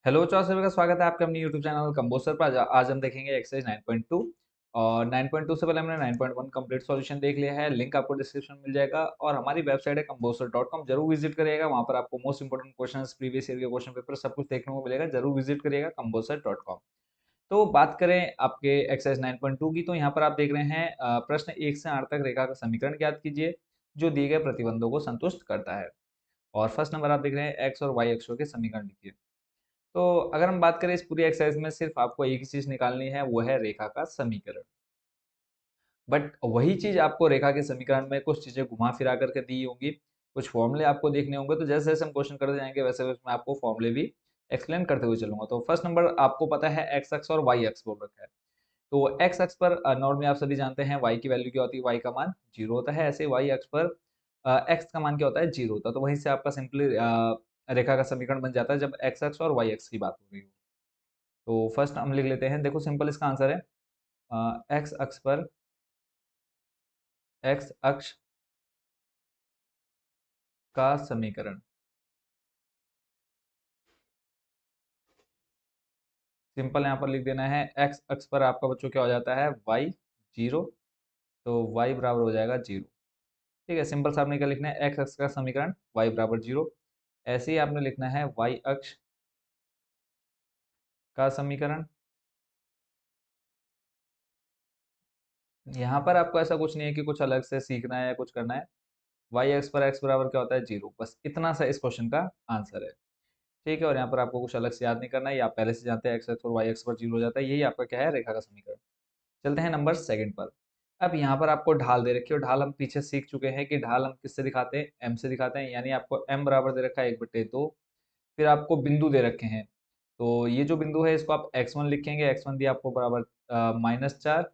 Hello चार सभी का स्वागत है आपके अपने यूट्यूब चैनल कंबोसर पर। आज हम देखेंगे एक्सरसाइज 9.2। और 9.2 से पहले हमने 9.1 कंप्लीट सॉल्यूशन देख लिया है। लिंक आपको डिस्क्रिप्शन में मिल जाएगा और हमारी वेबसाइट है कंबोसर.com, जरूर विजिट करिएगा। वहां पर आपको most important questions, previous year के क्वेश्चन पेपर सब कुछ देखने को मिलेगा। जरूर विजिट करिएगा कंबोसर.com। तो बात करें आपके एक्सरसाइज 9.2 की, तो यहाँ पर आप देख रहे हैं प्रश्न 1 से 8 तक रेखा का समीकरण ज्ञात कीजिए जो दिए गए प्रतिबंधों को संतुष्ट करता है। और फर्स्ट नंबर आप देख रहे हैं एक्स और वाई अक्षों के समीकरण लिखिए। तो अगर हम बात करें इस पूरी एक्सरसाइज में सिर्फ आपको एक ही चीज निकालनी है, वो है रेखा का समीकरण। बट वही चीज आपको रेखा के समीकरण में कुछ चीजें घुमा फिरा करके दी होंगी, कुछ फॉर्मूले आपको देखने होंगे। तो जैसे जैसे हम क्वेश्चन करते जाएंगे वैसे वैसे मैं आपको फॉर्मूले भी एक्सप्लेन करते हुए चलूंगा। तो फर्स्ट नंबर आपको पता है एक्स अक्ष और वाई अक्ष बोल रखा है। तो एक्स अक्ष पर नॉर्मली आप सभी जानते हैं वाई की वैल्यू क्या होती है, वाई का मान 0 होता है। ऐसे वाई अक्ष पर एक्स का मान क्या होता है, 0 होता है। तो वहीं से आपका सिंपली रेखा का समीकरण बन जाता है जब एक्स अक्ष और वाई अक्ष की बात हो रही हो। तो फर्स्ट हम लिख लेते हैं, देखो सिंपल इसका आंसर है एक्स अक्ष पर एक्स अक्ष का समीकरण। सिंपल यहाँ पर लिख देना है, एक्स अक्ष पर आपका बच्चों क्या हो जाता है, वाई 0। तो वाई बराबर हो जाएगा 0। ठीक है, सिंपल सा आपने क्या लिखना है, एक्स अक्ष का समीकरण वाई बराबर 0। ऐसे ही आपने लिखना है वाई अक्ष का समीकरण। यहाँ पर आपको ऐसा कुछ नहीं है कि कुछ अलग से सीखना है या कुछ करना है। वाई अक्ष पर एक्स बराबर क्या होता है, 0। बस इतना सा इस क्वेश्चन का आंसर है। ठीक है, और यहाँ पर आपको कुछ अलग से याद नहीं करना है, ये आप पहले से जानते हैं एक्स एक्स और वाई एक्स पर 0 हो जाता है। यही आपका क्या है, रेखा का समीकरण। चलते हैं नंबर सेकंड पर। अब यहाँ पर आपको ढाल दे रखी है, और ढाल हम पीछे सीख चुके हैं कि ढाल हम किससे दिखाते हैं, एम से दिखाते हैं। यानी आपको एम बराबर दे रखा है 1/2। फिर आपको बिंदु दे रखे हैं, तो ये जो बिंदु है इसको आप x1 लिखेंगे। x1 दिया आपको बराबर -4।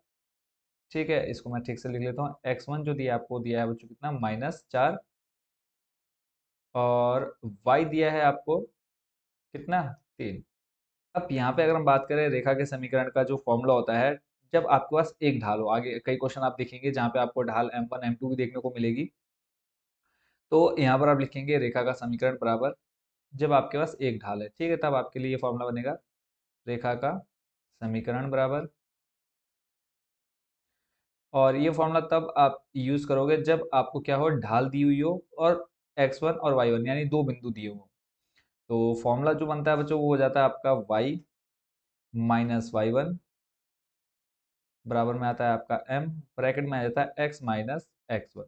ठीक है, इसको मैं ठीक से लिख लेता हूँ। x1 जो दिया आपको दिया है बच्चों कितना, -4। और y दिया है आपको कितना, 3। अब यहाँ पे अगर हम बात करें रेखा के समीकरण का जो फॉर्मूला होता है, जब आपके पास एक ढाल हो, आगे कई क्वेश्चन आप देखेंगे जहाँ पे आपको ढाल m1 m2 भी देखने को मिलेगी। तो यहाँ पर आप लिखेंगे रेखा का समीकरण बराबर, जब आपके पास एक ढाल है, ठीक है, तब आपके लिए ये फॉर्मूला बनेगा रेखा का समीकरण बराबर। और ये फॉर्मूला तब आप यूज करोगे जब आपको क्या हो, ढाल दी हुई हो और x1 और y1 यानी दो बिंदु दिए हो। तो फॉर्मूला जो बनता है बच्चों वो हो जाता है आपका y माइनस y1 बराबर में आता है आपका m, ब्रैकेट में आ जाता है x माइनस x1।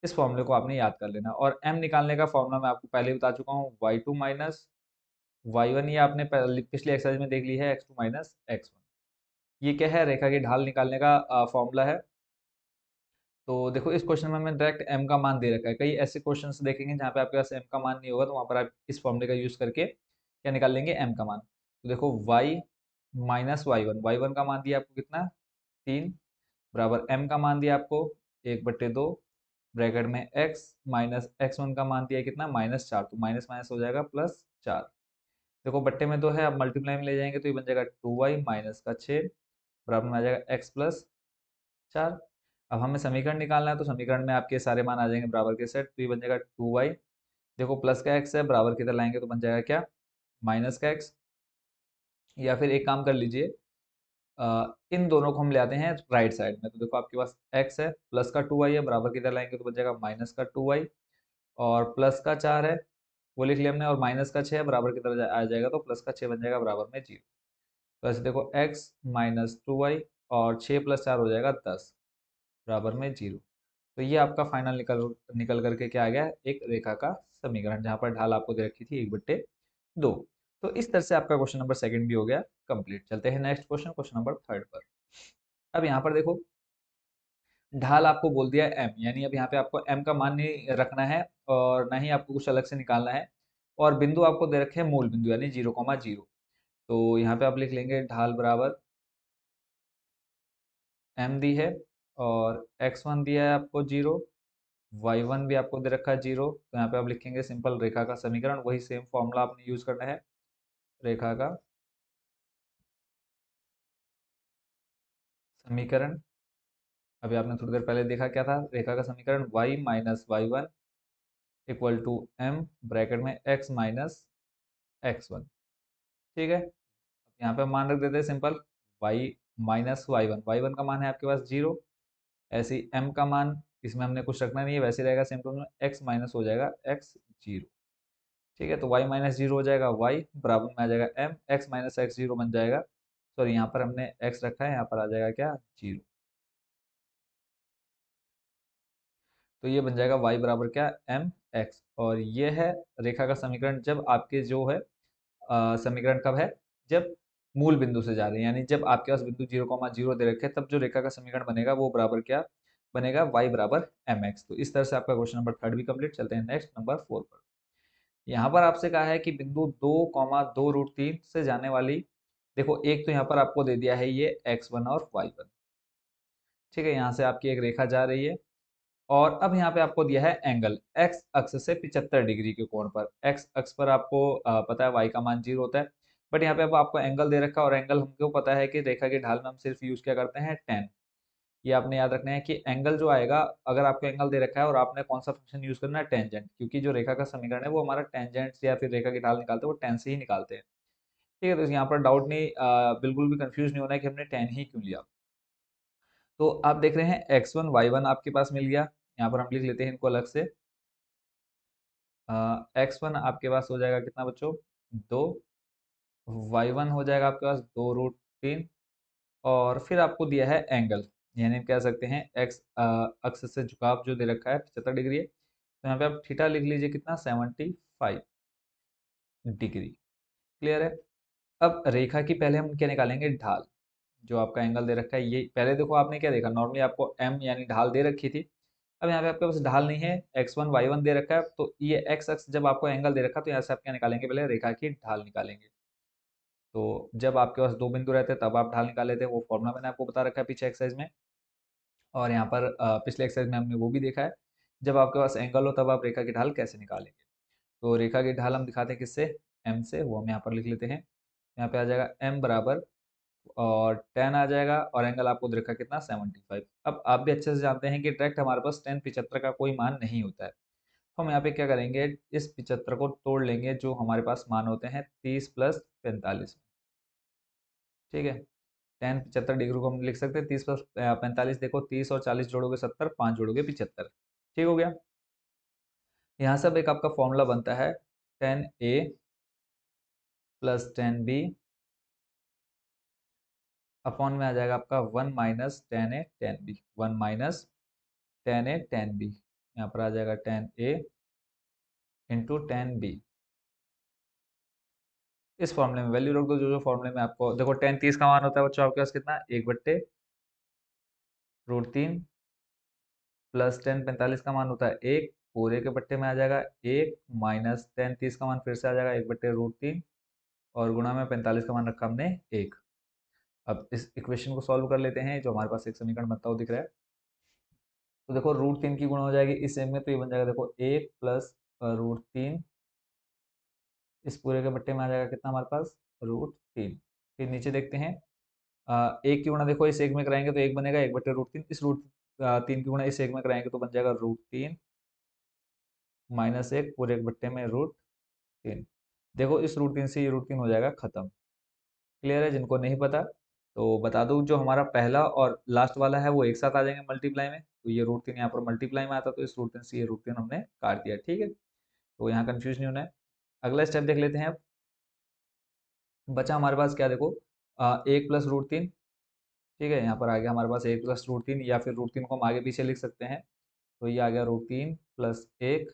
इस फॉर्मूले को आपने याद कर लेना। और m निकालने का फॉर्मूला मैं आपको पहले ही बता चुका हूँ, y2 माइनस y1। ये आपने पिछली एक्सरसाइज में देख ली है, x2 माइनस x1। ये क्या है, रेखा की ढाल निकालने का फॉर्मूला है। तो देखो इस क्वेश्चन में मैं डायरेक्ट m का मान दे रखा है। कई ऐसे क्वेश्चंस देखेंगे जहाँ पे आपके पास m का मान नहीं होगा, तो वहां पर आप इस फॉर्मूले का यूज करके क्या निकाल लेंगे, m का मान। तो देखो y माइनस y1 का मान दिया आपको कितना, 3, बराबर m का मान दिया आपको 1/2, ब्रैकेट में x माइनस x1 का मान दिया कितना, -4। तो माइनस माइनस हो जाएगा +4। देखो बट्टे में 2 है, अब मल्टीप्लाई में ले जाएंगे तो ये बन जाएगा 2y माइनस का 6, बराबर में आ जाएगा x प्लस 4। अब हमें समीकरण निकालना है, तो समीकरण में आपके सारे मान आ जाएंगे बराबर के सेट। तो ये बन जाएगा 2y, देखो प्लस का x है, बराबर की तरह लाएंगे तो बन जाएगा क्या, माइनस का x। या फिर एक काम कर लीजिए, इन दोनों को हम ले आते हैं राइट साइड में। तो देखो आपके पास x है, प्लस का 2y है, बराबर की तरह लाएंगे तो बन जाएगा माइनस का 2y। और प्लस का 4 है वो लिख लिया हमने, और माइनस का 6 है, बराबर की तरह आ जाएगा तो प्लस का 6 बन जाएगा बराबर में 0। तो ऐसे देखो x माइनस 2y और 6 + 4 हो जाएगा 10, बराबर में 0। तो ये आपका फाइनल निकल निकल करके क्या आ गया, एक रेखा का समीकरण, जहां पर ढाल आपको दे रखी थी 1/2। तो इस तरह से आपका क्वेश्चन नंबर सेकंड भी हो गया कंप्लीट। चलते हैं next question, question number third पर। अब यहाँ पर देखो ढाल आपको बोल दिया m, यानी अब यहाँ पे आपको m का मान नहीं रखना है और ना ही आपको कुछ अलग से निकालना है। और बिंदु आपको दे रखे हैं मूल बिंदु यानी 0,0। तो यहाँ पे आप लिख लेंगे ढाल बराबर m दी है, और x1 दिया है आपको 0, y1 भी आपको दे रखा है 0। तो यहाँ पे आप लिखेंगे सिंपल रेखा का समीकरण, वही सेम फॉर्मूला आपने यूज करना है, रेखा का समीकरण। अभी आपने थोड़ी देर पहले देखा क्या था, रेखा का समीकरण y minus y1 equal to m, bracket में x माइनस x1। ठीक है, यहाँ पे मान रख देते हैं simple, y minus Y one का मान है आपके पास 0। ऐसे ही m का मान इसमें हमने कुछ रखना नहीं है, वैसे ही रहेगा सेम टू में, x माइनस हो जाएगा x 0। ठीक है, तो y माइनस जीरो हो जाएगा y, बराबर में आ जाएगा m, x minus x zero बन जाएगा, सॉरी यहाँ पर हमने x रखा है, यहाँ पर आ जाएगा क्या, 0। तो ये बन जाएगा y बराबर क्या, m x, और ये है रेखा का समीकरण जब आपके जो है समीकरण कब है, जब मूल बिंदु से जा रहे हैं, यानी जब आपके पास बिंदु 0,0 दे रखे हैं, तब जो रेखा का समीकरण बनेगा वो बराबर क्या बनेगा, y बराबर mx। तो इस तरह से आपका क्वेश्चन नंबर 3 भी कंप्लीट। चलते हैं नेक्स्ट नंबर 4 पर। यहाँ पर आपसे कहा है कि बिंदु 2,2√3 से जाने वाली, देखो एक तो यहाँ पर आपको दे दिया है ये x1 और y1। ठीक है, यहाँ से आपकी एक रेखा जा रही है, और अब यहाँ पे आपको दिया है एंगल x अक्ष से 75 डिग्री के कोण पर। x अक्ष पर आपको पता है y का मान 0 होता है, बट यहाँ पे अब आपको एंगल दे रखा है, और एंगल हमको पता है कि रेखा की ढाल में हम सिर्फ यूज क्या करते हैं, tan। ये आपने याद रखना है कि एंगल जो आएगा, अगर आपको एंगल दे रखा है और आपने कौन सा फंक्शन यूज करना है, टेंजेंट, क्योंकि जो रेखा का समीकरण है वो हमारा टेंजेंट से या फिर रेखा की ढाल निकालते हैं वो tan से ही निकालते हैं। ठीक है, तो यहाँ पर डाउट नहीं, बिल्कुल भी कंफ्यूज नहीं होना है कि हमने tan ही क्यों लिया। तो आप देख रहे हैं x1 y1 आपके पास मिल गया, यहाँ पर हम लिख लेते हैं इनको अलग से। x1 आपके पास हो जाएगा कितना बच्चों, 2, y1 हो जाएगा आपके पास 2√3, और फिर आपको दिया है एंगल, यानी हम कह सकते हैं x अक्ष से झुकाव जो दे रखा है 75 डिग्री है, तो यहाँ पे आप थीटा लिख लीजिए कितना, 75 डिग्री। क्लियर है। अब रेखा की पहले हम क्या निकालेंगे, ढाल। जो आपका एंगल दे रखा है, ये पहले देखो आपने क्या देखा, नॉर्मली आपको m यानी ढाल दे रखी थी। अब यहाँ पे आपके पास ढाल नहीं है, x1 y1 दे रखा है, तो ये x अक्ष जब आपको एंगल दे रखा है, तो यहाँ से आप क्या निकालेंगे, पहले रेखा की ढाल निकालेंगे। तो जब आपके पास दो बिंदु रहते हैं तब आप ढाल निकाल लेते हैं, वो फॉर्मूला मैंने आपको बता रखा है पीछे एक्सरसाइज में, और यहाँ पर पिछले एक्सरसाइज में हमने वो भी देखा है। जब आपके पास एंगल हो तब आप रेखा की ढाल कैसे निकालेंगे। तो रेखा की ढाल हम दिखाते हैं किससे, m से, वो हम यहाँ पर लिख लेते हैं। यहाँ पे आ जाएगा m बराबर, और tan आ जाएगा, और एंगल आपको दे रखा है कितना, 75। अब आप भी अच्छे से जानते हैं कि डायरेक्ट हमारे पास tan 75 का कोई मान नहीं होता है, तो हम यहाँ पे क्या करेंगे, इस 75 को तोड़ लेंगे, जो हमारे पास मान होते हैं 30 प्लस 45। ठीक है, tan 75 डिग्री को हम लिख सकते हैं 30 प्लस 45, देखो 30 और 40 जोड़ोगे 70, 5 जोड़ोगे 75। ठीक हो गया। यहाँ से अब एक आपका फॉर्मूला बनता है, tan a plus tan b upon में आ जाएगा आपका 1 minus tan a tan b, 1 minus tan a tan b, यहाँ पर आ जाएगा tan a into tan b। इस फॉर्मूले में वैल्यू रख दो, जो जो फॉर्मूले में आपको देखो, tan 30 का मान होता है बच्चों आपके पास कितना, 1/√3, प्लस tan 45 का मान होता है 1, पूरे के बट्टे में आ जाएगा 1, माइनस tan 30 का मान फिर से आ जाएगा 1/√3, और गुणा में 45 का मान रखा हमने 1। अब इस इक्वेशन को सॉल्व कर लेते हैं, जो हमारे पास एक समीकरण बनता हुआ दिख रहा है। तो देखो √3 की गुणा हो जाएगी इस m में, तो ये बन जाएगा देखो 1 प्लस √3, इस पूरे के बट्टे में आ जाएगा कितना हमारे पास, √3। फिर नीचे देखते हैं, एक की गुणा देखो इस एक में कराएंगे तो एक बनेगा 1/√3, इस √3 की गुणा इस एक में कराएंगे तो बन जाएगा √3 माइनस 1 पूरे एक बट्टे में √3। देखो इस √3 से ये √3 हो जाएगा खत्म। क्लियर है, जिनको नहीं पता तो बता दूं, जो हमारा पहला और लास्ट वाला है वो एक साथ आ जाएंगे मल्टीप्लाई में, तो ये √3 यहाँ पर मल्टीप्लाई में आता, तो इस √3 से ये √3 हमने काट दिया। ठीक है, तो यहाँ कंफ्यूज नहीं होना है। अगला स्टेप देख लेते हैं। अब बचा हमारे पास क्या, देखो 1 प्लस √3। ठीक है, यहाँ पर आ गया हमारे पास 1 प्लस √3, या फिर √3 को हम आगे पीछे लिख सकते हैं, तो ये आ गया √3 प्लस 1,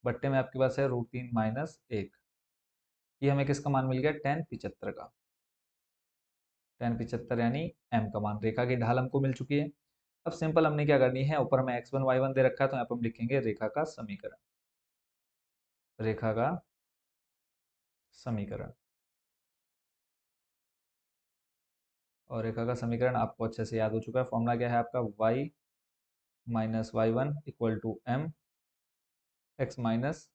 बट्टे में आपके पास है √3 माइनस 1। ये हमें किसका मान मिल गया, tan 75 का। tan 75 यानी m का मान, रेखा की ढाल हमको मिल चुकी है। अब सिंपल हमने क्या करनी है, ऊपर हमें x1 y1 दे रखा है, तो यहाँ पर हम लिखेंगे रेखा का समीकरण, रेखा का समीकरण। और रेखा का समीकरण आपको अच्छे से याद हो चुका है, फॉर्मूला क्या है आपका, y minus y1 equal to m x minus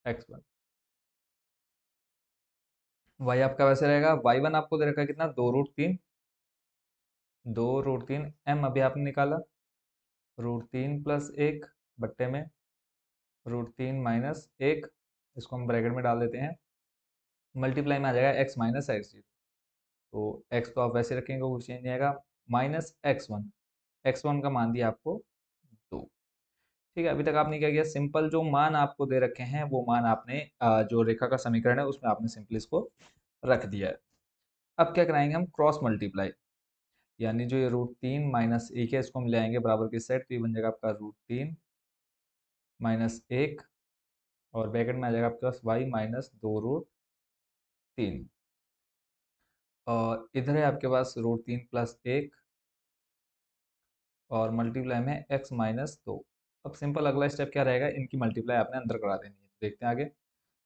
x1। y आपका वैसे रहेगा, y1 आपको दे रखा है कितना, 2√3, 2√3, m अभी आपने निकाला √3 प्लस 1 बट्टे में √3 माइनस 1, इसको हम ब्रैकेट में डाल देते हैं, मल्टीप्लाई में आ जाएगा एक्स माइनस एक्स जीरो। तो एक्स तो आप वैसे रखेंगे, कुछ चेंज नहीं आएगा, माइनस एक्स वन का मान दिया आपको 2। ठीक है, अभी तक आपने क्या किया, सिंपल जो मान आपको दे रखे हैं वो मान आपने जो रेखा का समीकरण है उसमें आपने सिंपली इसको रख दिया है। अब क्या कराएंगे हम, क्रॉस मल्टीप्लाई, यानी जो ये रूट 3 माइनस एक है इसको हम ले आएंगे बराबर की साइड, तो ये बन जाएगा आपका रूट 3 माइनस एक, और ब्रैकेट में आ जाएगा आपके पास वाई माइनस 2 रूट 3, और इधर है आपके पास रूट 3 प्लस एक, और मल्टीप्लाई में एक्स माइनस 2। अब सिंपल अगला स्टेप क्या रहेगा, इनकी मल्टीप्लाई आपने अंदर करा देनी है, देखते हैं आगे।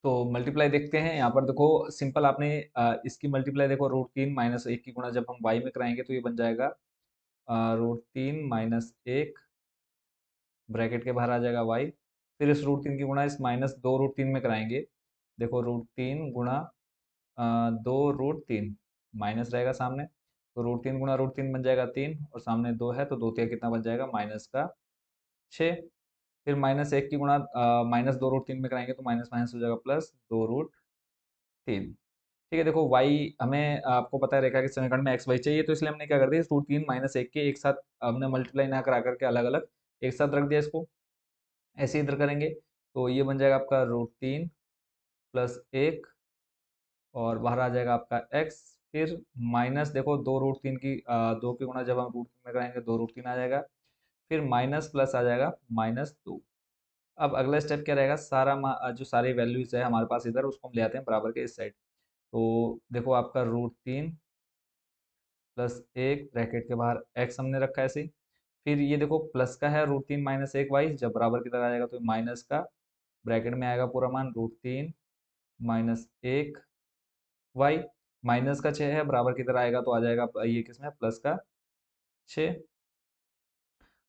तो मल्टीप्लाई देखते हैं, यहाँ पर देखो सिंपल आपने इसकी मल्टीप्लाई देखो, रूट 3 माइनस एक की गुणा जब हम वाई में कराएंगे तो ये बन जाएगा रूट 3 माइनस 1, ब्रैकेट के बाहर आ जाएगा वाई, फिर इस रूट 3 की गुणा इस माइनस 2 रूट 3 में कराएंगे। देखो रूट 3 गुणा 2 रूट 3, माइनस रहेगा सामने, तो रूट 3 गुणा रूट 3 बन जाएगा 3, और सामने 2 है तो 2 3 कितना बन जाएगा, माइनस का 6। फिर माइनस 1 की गुणा माइनस 2 रूट 3 में कराएंगे तो माइनस माइनस हो जाएगा प्लस 2 रूट 3। ठीक है, देखो वाई हमें आपको पता है रेखा के समीकरण में एक्स वाई चाहिए, तो इसलिए हमने क्या कर दिया, इस रूट 3 माइनस एक के एक साथ हमने मल्टीप्लाई ना करा करके अलग अलग एक साथ रख दिया इसको। ऐसे इधर करेंगे तो ये बन जाएगा आपका रूट 3 प्लस एक, और बाहर आ जाएगा आपका एक्स, फिर माइनस देखो 2 रूट 3 की 2 की गुणा जब हम रूट 3 में कराएंगे 2 रूट 3 आ जाएगा, फिर माइनस प्लस आ जाएगा माइनस 2। अब अगला स्टेप क्या रहेगा, जो सारी वैल्यूज है हमारे पास इधर उसको हम ले आते हैं बराबर के इस साइड। तो देखो आपका रूट 3 प्लस एक, ब्रैकेट के बाहर एक्स हमने रखा है ऐसे ही। फिर ये देखो प्लस का है रूट 3 माइनस एक वाई, जब बराबर की तरह आ जाएगा तो माइनस का, ब्रैकेट में आएगा पूरा मान रूट 3 माइनस एक वाई, माइनस का 6 है बराबर की तरह आएगा तो आ जाएगा ये किसमें, प्लस का 6।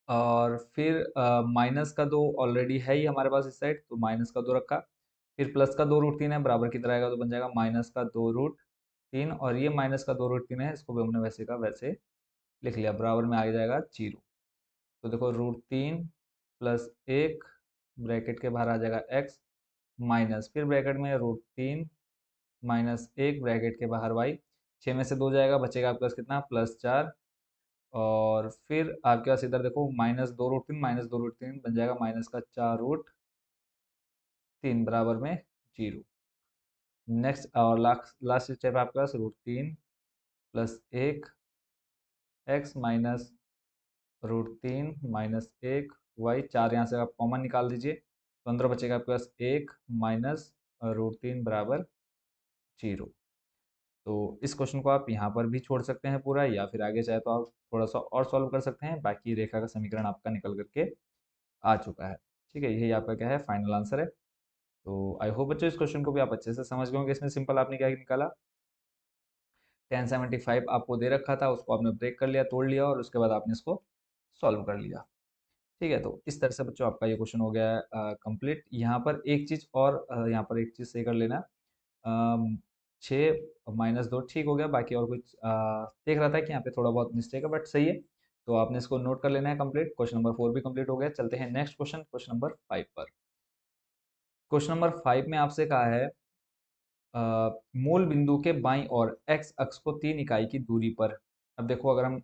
और फिर माइनस का 2 ऑलरेडी है ही हमारे पास इस साइड, तो माइनस का 2 रखा, फिर प्लस का 2 रूट 3 है बराबर की तरह आएगा तो बन जाएगा माइनस का 2 रूट 3, और ये माइनस का 2 रूट 3 है, इसको भी हमने वैसे का वैसे लिख लिया, बराबर में आ जाएगा 0। तो देखो रूट 3 प्लस एक, ब्रैकेट के बाहर आ जाएगा एक्स, माइनस फिर ब्रैकेट में रूट 3 माइनस एक, ब्रैकेट के बाहर वाई, 6 में से 2 जाएगा, बचेगा आपके पास कितना, +4, और फिर आपके पास इधर देखो माइनस 2 रूट 3 बन जाएगा माइनस का 4 रूट 3 बराबर में 0। नेक्स्ट और लास्ट लास्ट स्टेप आपके पास रूट 3 प्लस एक एक्स माइनस रूट 3 माइनस एक वाई, 4 यहाँ से आप कॉमन निकाल दीजिए, तो अंदर बचेगा आपके पास एक माइनस रूट 3 बराबर 0। तो इस क्वेश्चन को आप यहाँ पर भी छोड़ सकते हैं पूरा, या फिर आगे चाहे तो आप थोड़ा सा और सॉल्व कर सकते हैं, बाकी रेखा का समीकरण आपका निकल करके आ चुका है। ठीक है, यही आपका क्या है, फाइनल आंसर है। तो आई होप बच्चों इस क्वेश्चन को भी आप अच्छे से समझ गए होंगे। इसमें सिंपल आपने क्या निकाला, 1075 आपको दे रखा था, उसको आपने ब्रेक कर लिया, तोड़ लिया, और उसके बाद आपने इसको सॉल्व कर लिया। ठीक है, तो इस तरह से बच्चों आपका ये क्वेश्चन हो गया है कंप्लीट। यहाँ पर एक चीज़ और यहाँ पर एक चीज़ सही कर लेना, 6 - 2 ठीक हो गया, बाकी और कुछ देख रहा था कि यहाँ पे थोड़ा बहुत मिस्टेक है, बट सही है। तो आपने इसको नोट कर लेना है कंप्लीट। क्वेश्चन नंबर 4 भी कंप्लीट हो गया। चलते हैं नेक्स्ट क्वेश्चन, क्वेश्चन नंबर 5 पर। क्वेश्चन नंबर 5 में आपसे कहा है मूल बिंदु के बाईं ओर एक्स अक्ष को 3 इकाई की दूरी पर। अब देखो अगर हम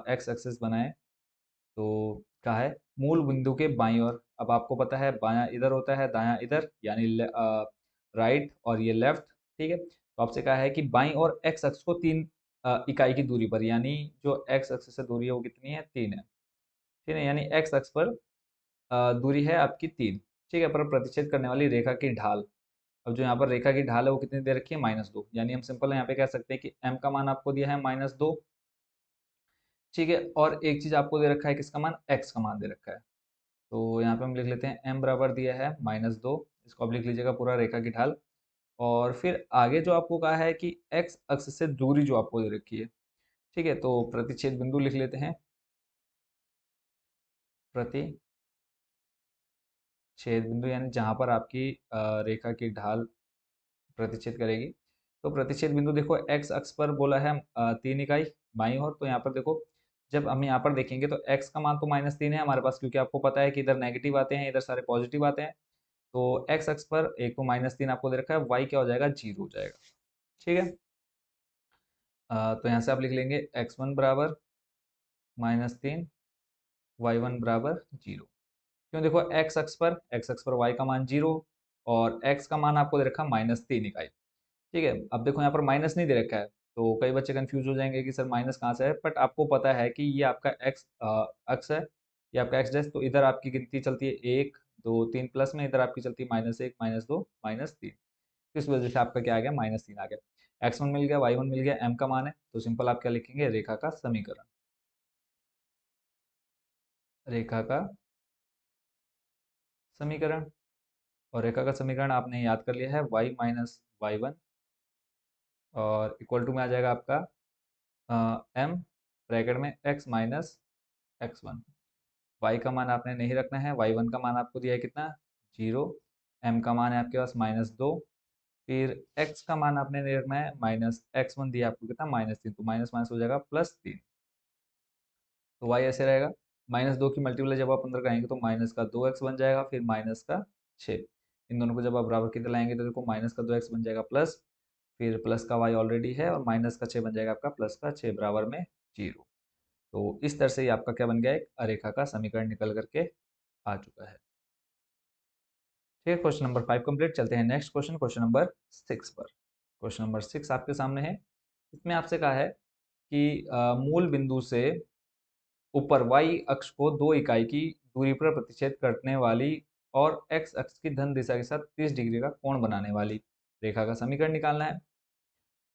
एक्स एक्सिस बनाएं तो कहा है मूल बिंदु के बाईं ओर। अब आपको पता है बायां इधर होता है, दायां इधर, यानी राइट और ये लेफ्ट। ठीक है, तो आपसे कहा है कि बाईं ओर एक्स अक्ष को 3 इकाई की दूरी पर, यानी जो एक्स अक्ष से दूरी है वो कितनी है, 3 है। ठीक है, यानी एक्स अक्ष पर दूरी है आपकी 3। ठीक है, पर प्रतिच्छेद करने वाली रेखा की ढाल, अब जो यहाँ पर रेखा की ढाल है वो कितनी दे रखी है, -2, यानी हम सिंपल यहाँ पे कह सकते हैं कि m का मान आपको दिया है -2। ठीक है, और एक चीज आपको दे रखा है, किसका मान, x का मान दे रखा है। तो यहाँ पे हम लिख लेते हैं m बराबर दिया है -2, इसको आप लिख लीजिएगा पूरा रेखा की ढाल। और फिर आगे जो आपको कहा है कि x अक्ष से दूरी जो आपको दे रखी है। ठीक है, तो प्रतिच्छेद बिंदु लिख लेते हैं, प्रतिच्छेद बिंदु यानी जहां पर आपकी रेखा की ढाल प्रतिच्छेद करेगी। तो प्रतिच्छेद बिंदु देखो x अक्ष पर बोला है 3 इकाई बाईं ओर, तो यहाँ पर देखो जब हम यहाँ पर देखेंगे तो x का मान तो -3 है हमारे पास, क्योंकि आपको पता है कि इधर नेगेटिव आते हैं, इधर सारे पॉजिटिव आते हैं। तो x अक्ष पर एक तो -3 आपको दे रखा है, y क्या हो जाएगा, 0 हो जाएगा। ठीक है। तो यहाँ से आप लिख लेंगे x1 बराबर -3, y1 बराबर 0। क्यों, देखो x अक्ष पर y का मान 0 और x का मान आपको दे रखा है -3 इकाई। ठीक है, अब देखो यहाँ पर माइनस नहीं दे रखा है, तो कई बच्चे कंफ्यूज हो जाएंगे कि सर माइनस कहाँ से है, बट आपको पता है कि ये आपका x अक्ष है, ये आपका x डैश, तो इधर आपकी गिनती चलती है 1 2 3 प्लस में, इधर आपकी चलती है -1 -2 -3। इस वजह से आपका क्या आ गया, -3 आ गया। x1 मिल गया, y1 मिल गया, m का मान है, तो सिंपल आप क्या लिखेंगे, रेखा का समीकरण। रेखा का समीकरण, और रेखा का समीकरण आपने याद कर लिया है, y माइनस वाई वन और इक्वल टू में आ जाएगा आपका m ब्रैकेट में x minus x one. Y का मान आपने नहीं रखना है, y1 का मान आपको दिया है कितना, 0। m का मान है आपके पास -2। फिर x का मान आपने नहीं रखना है, -x1 दिया आपको कितना, -3, तो माइनस माइनस हो जाएगा +3। तो y ऐसे रहेगा, -2 की मल्टीप्लाई जब आप अंदर कराएंगे तो माइनस का 2x बन जाएगा, फिर माइनस का 6। इन दोनों को जब आप बराबर की तरह लाएंगे तो देखो माइनस का 2x बन जाएगा प्लस, फिर प्लस का y ऑलरेडी है और माइनस का 6 बन जाएगा आपका प्लस का 6 बराबर में 0। तो इस तरह से ही आपका क्या बन गया, एक अरेखा का समीकरण निकल करके आ चुका है। ठीक है, क्वेश्चन नंबर 5 कंप्लीट। चलते हैं नेक्स्ट क्वेश्चन, क्वेश्चन नंबर 6 पर। क्वेश्चन नंबर 6 आपके सामने है। इसमें आपसे कहा है कि मूल बिंदु से ऊपर y अक्ष को 2 इकाई की दूरी पर प्रतिच्छेद करने वाली और x अक्ष की धन दिशा के साथ 30 डिग्री का कोण बनाने वाली रेखा का समीकरण निकालना है।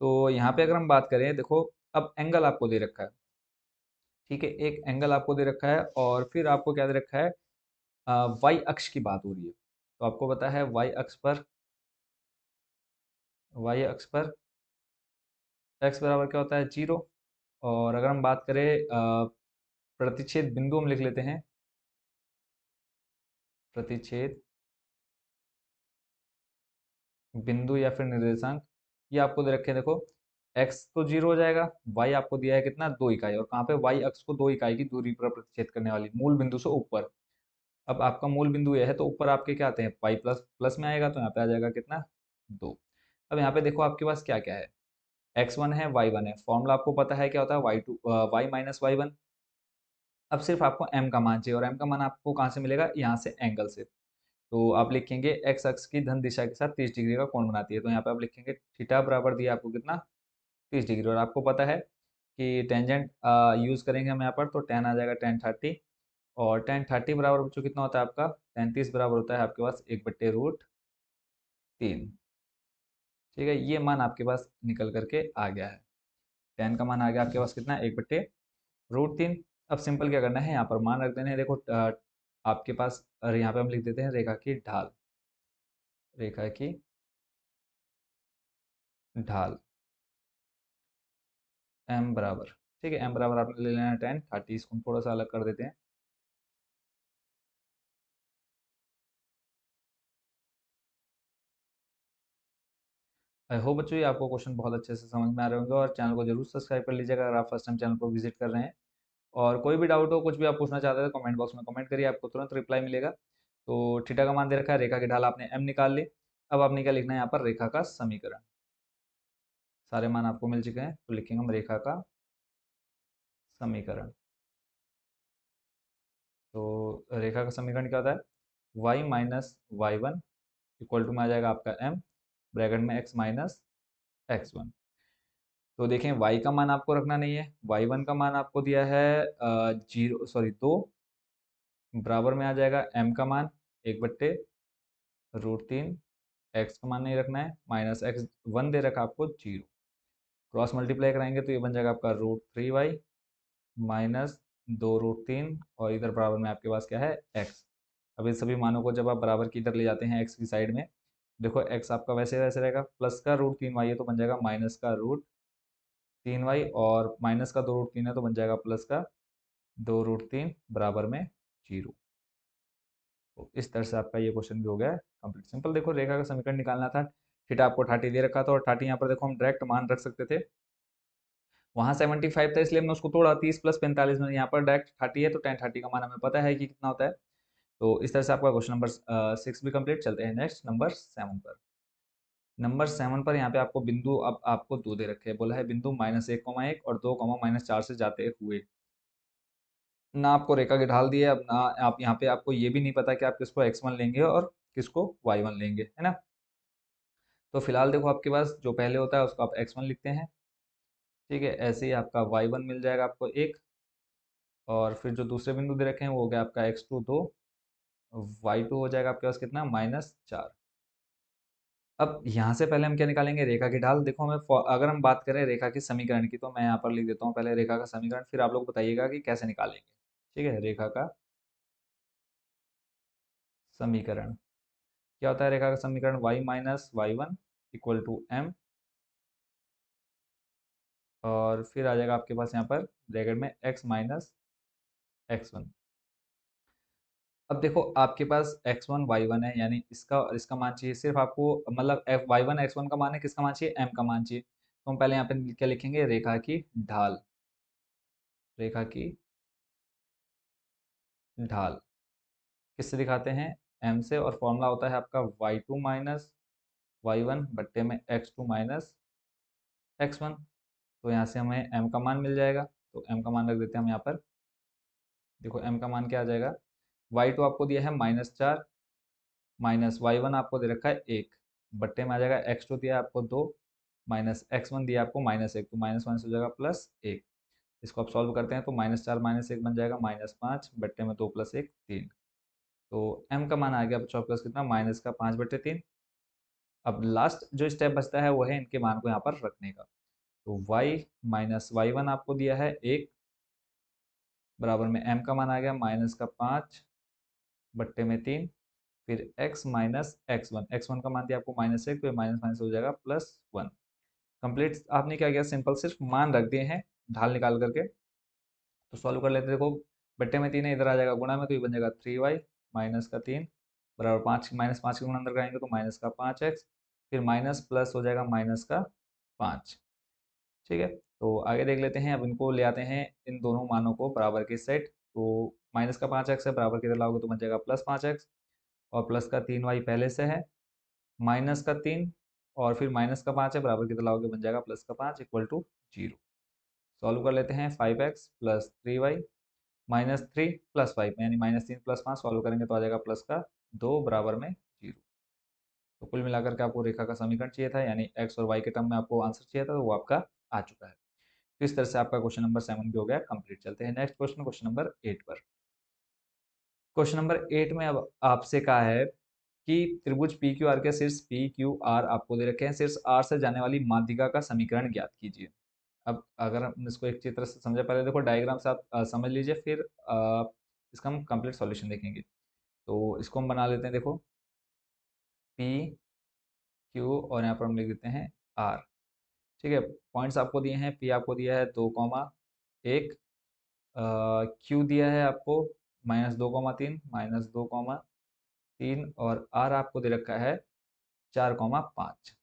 तो यहाँ पे अगर हम बात करें, देखो अब एंगल आपको दे रखा है। ठीक है, एक एंगल आपको दे रखा है और फिर आपको क्या दे रखा है, वाई अक्ष की बात हो रही है। तो आपको पता है वाई अक्ष पर x बराबर क्या होता है, 0। और अगर हम बात करें प्रतिच्छेद बिंदु, हम लिख लेते हैं प्रतिच्छेद बिंदु या फिर निर्देशांक, ये आपको दे रखे हैं। देखो x तो 0 हो जाएगा, y आपको दिया है कितना, 2 इकाई, और कहाँ पे, y अक्ष को 2 इकाई की दूरी पर प्रतिच्छेद करने वाली मूल बिंदु से ऊपर। अब आपका मूल बिंदु यह है, तो ऊपर आपके क्या आते हैं, y प्लस प्लस में आएगा, तो यहाँ पे आ जाएगा कितना, 2। अब यहाँ पे देखो आपके पास क्या क्या है, x1 है, y1 है, फॉर्मूला आपको पता है क्या होता है, y माइनस वाई वन। अब सिर्फ आपको m का मान चाहिए, और m का मान आपको कहाँ से मिलेगा, यहाँ से एंगल से। तो आप लिखेंगे x अक्ष की धन दिशा के साथ 30 डिग्री का कोण बनाती है, तो यहाँ पे आप लिखेंगे थीटा बराबर दिया आपको कितना, 30 डिग्री। और आपको पता है कि टेंजेंट यूज करेंगे हम यहाँ पर, तो tan आ जाएगा tan 30, और tan 30 बराबर बच्चों कितना होता है आपका, 33 बराबर होता है आपके पास 1/√3। ठीक है, ये मान आपके पास निकल करके आ गया है। tan का मान आ गया आपके पास कितना, 1/√3। अब सिंपल क्या करना है, यहाँ पर मान रख देने हैं। देखो आपके पास, और यहाँ पे हम लिख देते हैं रेखा की ढाल, रेखा की ढाल m बराबर, ठीक है, m बराबर आपने ले लेना है tan 30। इसको हम थोड़ा सा अलग कर देते हैं। आई होप बच्चों ये आपको क्वेश्चन बहुत अच्छे से समझ में आ रहे होंगे, और चैनल को जरूर सब्सक्राइब कर लीजिएगा अगर आप फर्स्ट टाइम चैनल को विजिट कर रहे हैं। और कोई भी डाउट हो, कुछ भी आप पूछना चाहते हैं, तो कमेंट बॉक्स में कमेंट करिए, आपको तुरंत रिप्लाई मिलेगा। तो थीटा का मान दे रखा है, रेखा की ढाल आपने m निकाल ली। अब आपने क्या लिखना है यहाँ पर, रेखा का समीकरण। सारे मान आपको मिल चुके हैं, तो लिखेंगे हम रेखा का समीकरण। तो रेखा का समीकरण क्या होता है, y minus Y one equal to में आ जाएगा आपका m ब्रैकेट में x माइनस एक्स वन। तो देखें y का मान आपको रखना नहीं है, y1 का मान आपको दिया है 2 बराबर में आ जाएगा m का मान 1/√3। x का मान नहीं रखना है, -x1 दे रखा आपको 0। क्रॉस मल्टीप्लाई कराएंगे तो ये बन जाएगा आपका √3y -2√3, और इधर बराबर में आपके पास क्या है, x। अब इन सभी मानों को जब आप बराबर की इधर ले जाते हैं x की साइड में, देखो x आपका वैसे वैसे रहेगा, प्लस का √3y है तो बन जाएगा माइनस का √3y, और माइनस का 2√3 है तो बन जाएगा प्लस का 2√3 बराबर में 0। तो इस तरह से आपका ये क्वेश्चन भी हो गया कंप्लीट। सिंपल, देखो रेखा का समीकरण निकालना था, थीटा आपको 30 दे रखा था, और 30 यहाँ पर देखो हम डायरेक्ट मान रख सकते थे। वहाँ 75 था, इसलिए हमने उसको तोड़ा, 30 + 45 में, यहाँ पर डायरेक्ट 30 है, तो tan 30 का मान हमें पता है कि कितना होता है। तो इस तरह से आपका क्वेश्चन नंबर 6 भी कंप्लीट। चलते हैं नेक्स्ट नंबर 7 पर। नंबर 7 पर यहाँ पे आपको बिंदु अब आपको दो दे रखे हैं, बोला है बिंदु -1, और 2, -4 से जाते हुए। ना आपको रेखा की ढाल दी है, अब ना आप यहाँ पे आपको ये भी नहीं पता कि आप किसको x1 लेंगे और किसको y1 लेंगे, है ना। तो फिलहाल देखो आपके पास जो पहले होता है उसको आप x1 लिखते हैं, ठीक है। ऐसे ही आपका y1 मिल जाएगा आपको एक, और फिर जो दूसरे बिंदु दे रखे हैं वो हो गया आपका x2 दो, y2 हो जाएगा आपके पास कितना -4। अब यहाँ से पहले हम क्या निकालेंगे, रेखा की ढाल। देखो हमें अगर हम बात करें रेखा के समीकरण की, तो मैं यहाँ पर लिख देता हूँ पहले रेखा का समीकरण, फिर आप लोग बताइएगा कि कैसे निकालेंगे, ठीक है। रेखा का समीकरण क्या होता है, रेखा का समीकरण y-y1 = m, और फिर आ जाएगा आपके पास यहाँ पर ब्रैकेट में x-x1। अब देखो आपके पास x1 y1 है, यानी इसका और इसका मान चाहिए सिर्फ आपको, मतलब y1 x1 का मान है, किसका मान चाहिए, m का मान चाहिए। तो हम पहले यहाँ पे क्या लिखेंगे, रेखा की ढाल। रेखा की ढाल किससे दिखाते हैं, m से, और फॉर्मूला होता है आपका y2 माइनस y1 बट्टे में x2 माइनस x1। तो यहाँ से हमें m का मान मिल जाएगा, तो m का मान रख देते हैं हम यहाँ पर। देखो m का मान क्या आ जाएगा, y2 आपको दिया है -4, माइनस y1 आपको दे रखा है 1, बट्टे में आ जाएगा x2 दिया है आपको 2, माइनस x1 दिया है आपको -1, तो -1 से हो जाएगा +1। इसको आप सॉल्व करते हैं तो -4 -1 बन जाएगा -5, बट्टे में 2 + 1 3। तो m का मान आ गया बच्चों आपके पास कितना, -5/3। अब लास्ट जो स्टेप बचता है वो है इनके मान को यहाँ पर रखने का। तो y माइनस y1 आपको दिया है 1, बराबर में m का मान आ गया -5 बट्टे में 3, फिर x माइनस x1 का मान दिया आपको -1, तो माइनस माइनस हो जाएगा +1। कंप्लीट आपने क्या किया, सिंपल सिर्फ मान रख दिए हैं ढाल निकाल करके। तो सॉल्व कर लेते हैं। देखो बट्टे में 3 है, इधर आ जाएगा गुणा में, तो ये बन जाएगा 3y माइनस का 3 बराबर 5, -5 के गुण अंदर कराएंगे तो माइनस का 5x, फिर माइनस प्लस हो जाएगा माइनस का 5, ठीक है। तो आगे देख लेते हैं, अब इनको ले आते हैं इन दोनों मानों को बराबर के सेट। तो माइनस का 5x है, बराबर किधर लाओगे तो बन जाएगा +5x, और प्लस का 3y पहले से है, माइनस का 3, और फिर माइनस का 5 है, बराबर किधर लाओगे बन जाएगा +5 = 0। सॉल्व कर लेते हैं, 5x + 3y -3 + 5 यानी -3 + 5 सॉल्व करेंगे तो आ जाएगा प्लस का 2 बराबर में 0। तो कुल मिलाकर के आपको रेखा का समीकरण चाहिए था, यानी x और y के टर्म में आपको आंसर चाहिए था, तो वो आपका आ चुका है। तो इस तरह से आपका क्वेश्चन नंबर 7 भी हो गया कंप्लीट। चलते हैं नेक्स्ट क्वेश्चन, क्वेश्चन नंबर 8 पर। क्वेश्चन नंबर 8 में अब आपसे कहा है कि त्रिभुज पी क्यू आर के शीर्ष पी क्यू आर आपको दे रखे हैं, शीर्ष आर से जाने वाली माध्यिका का समीकरण ज्ञात कीजिए। अब अगर हम इसको एक चित्र से समझे, पहले देखो डायग्राम से आप समझ लीजिए, फिर इसका हम कंप्लीट सॉल्यूशन देखेंगे। तो इसको हम बना लेते हैं, देखो पी क्यू, और यहाँ पर हम लिख देते हैं आर, ठीक है। पॉइंट्स आपको दिए हैं, पी आपको दिया है 2,1, क्यू दिया है आपको -2,3 -2,3, और आर आपको दे रखा है 4,5।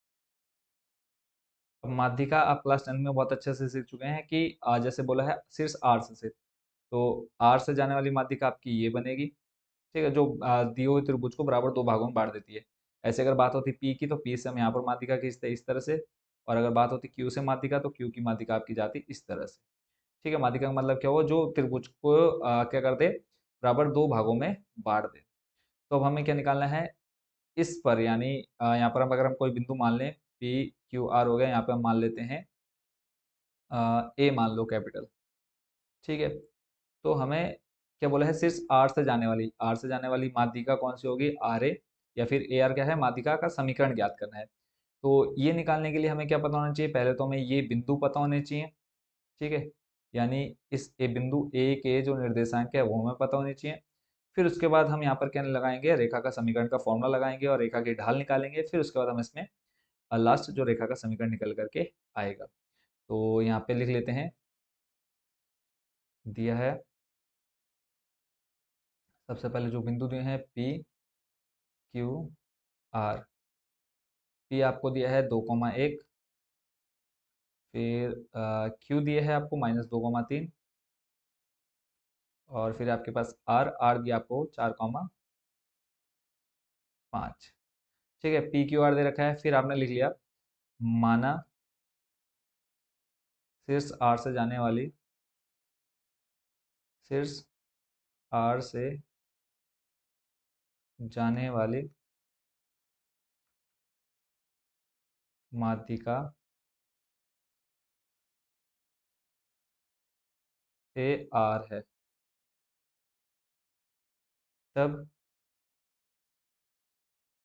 अब माध्यिका आप क्लास 10 में बहुत अच्छे से सीख चुके हैं कि जैसे बोला है शीर्ष आर से, तो आर से जाने वाली माध्यिका आपकी ये बनेगी, ठीक है, जो दिए हुए त्रिभुज को बराबर दो भागों में बांट देती है। ऐसे अगर बात होती पी की, तो पी से हम यहाँ पर माध्यिका खींचते इस तरह से, और अगर बात होती क्यू से माध्यिका, तो क्यू की माध्यिका आपकी जाती इस तरह से, ठीक है। माध्यिका का मतलब क्या हुआ, जो त्रिभुज को क्या कर दे, बराबर दो भागों में बांट दे। तो अब हमें क्या निकालना है इस पर, यानी यहाँ पर हम अगर हम कोई बिंदु मान लें, पी क्यू आर हो गया, यहाँ पे हम मान लेते हैं ए मान लो कैपिटल, ठीक है। तो हमें क्या बोला है, शीर्ष आर से जाने वाली माध्यिका कौन सी होगी, आर ए, या फिर ए आर क्या है, माध्यिका का समीकरण ज्ञात करना है। तो ये निकालने के लिए हमें क्या पता होना चाहिए, पहले तो हमें ये बिंदु पता होने चाहिए, ठीक है। यानी इस ए बिंदु ए के जो निर्देशांक है वो हमें पता होने चाहिए। फिर उसके बाद हम यहाँ पर क्या लगाएंगे, रेखा का समीकरण का फॉर्मूला लगाएंगे और रेखा की ढाल निकालेंगे। फिर उसके बाद हम इसमें लास्ट जो रेखा का समीकरण निकल करके आएगा। तो यहाँ पे लिख लेते हैं, दिया है सबसे पहले जो बिंदु दिए हैं पी क्यू आर। पी आपको दिया है 2,1, फिर क्यू दिया है आपको -2,3, और फिर आपके पास आर दिया आपको 4,5। ठीक है, पी क्यू आर दे रखा है, फिर आपने लिख लिया माना शीर्ष आर से जाने वाली, शीर्ष आर से जाने वाली माध्यिका ए आर है, तब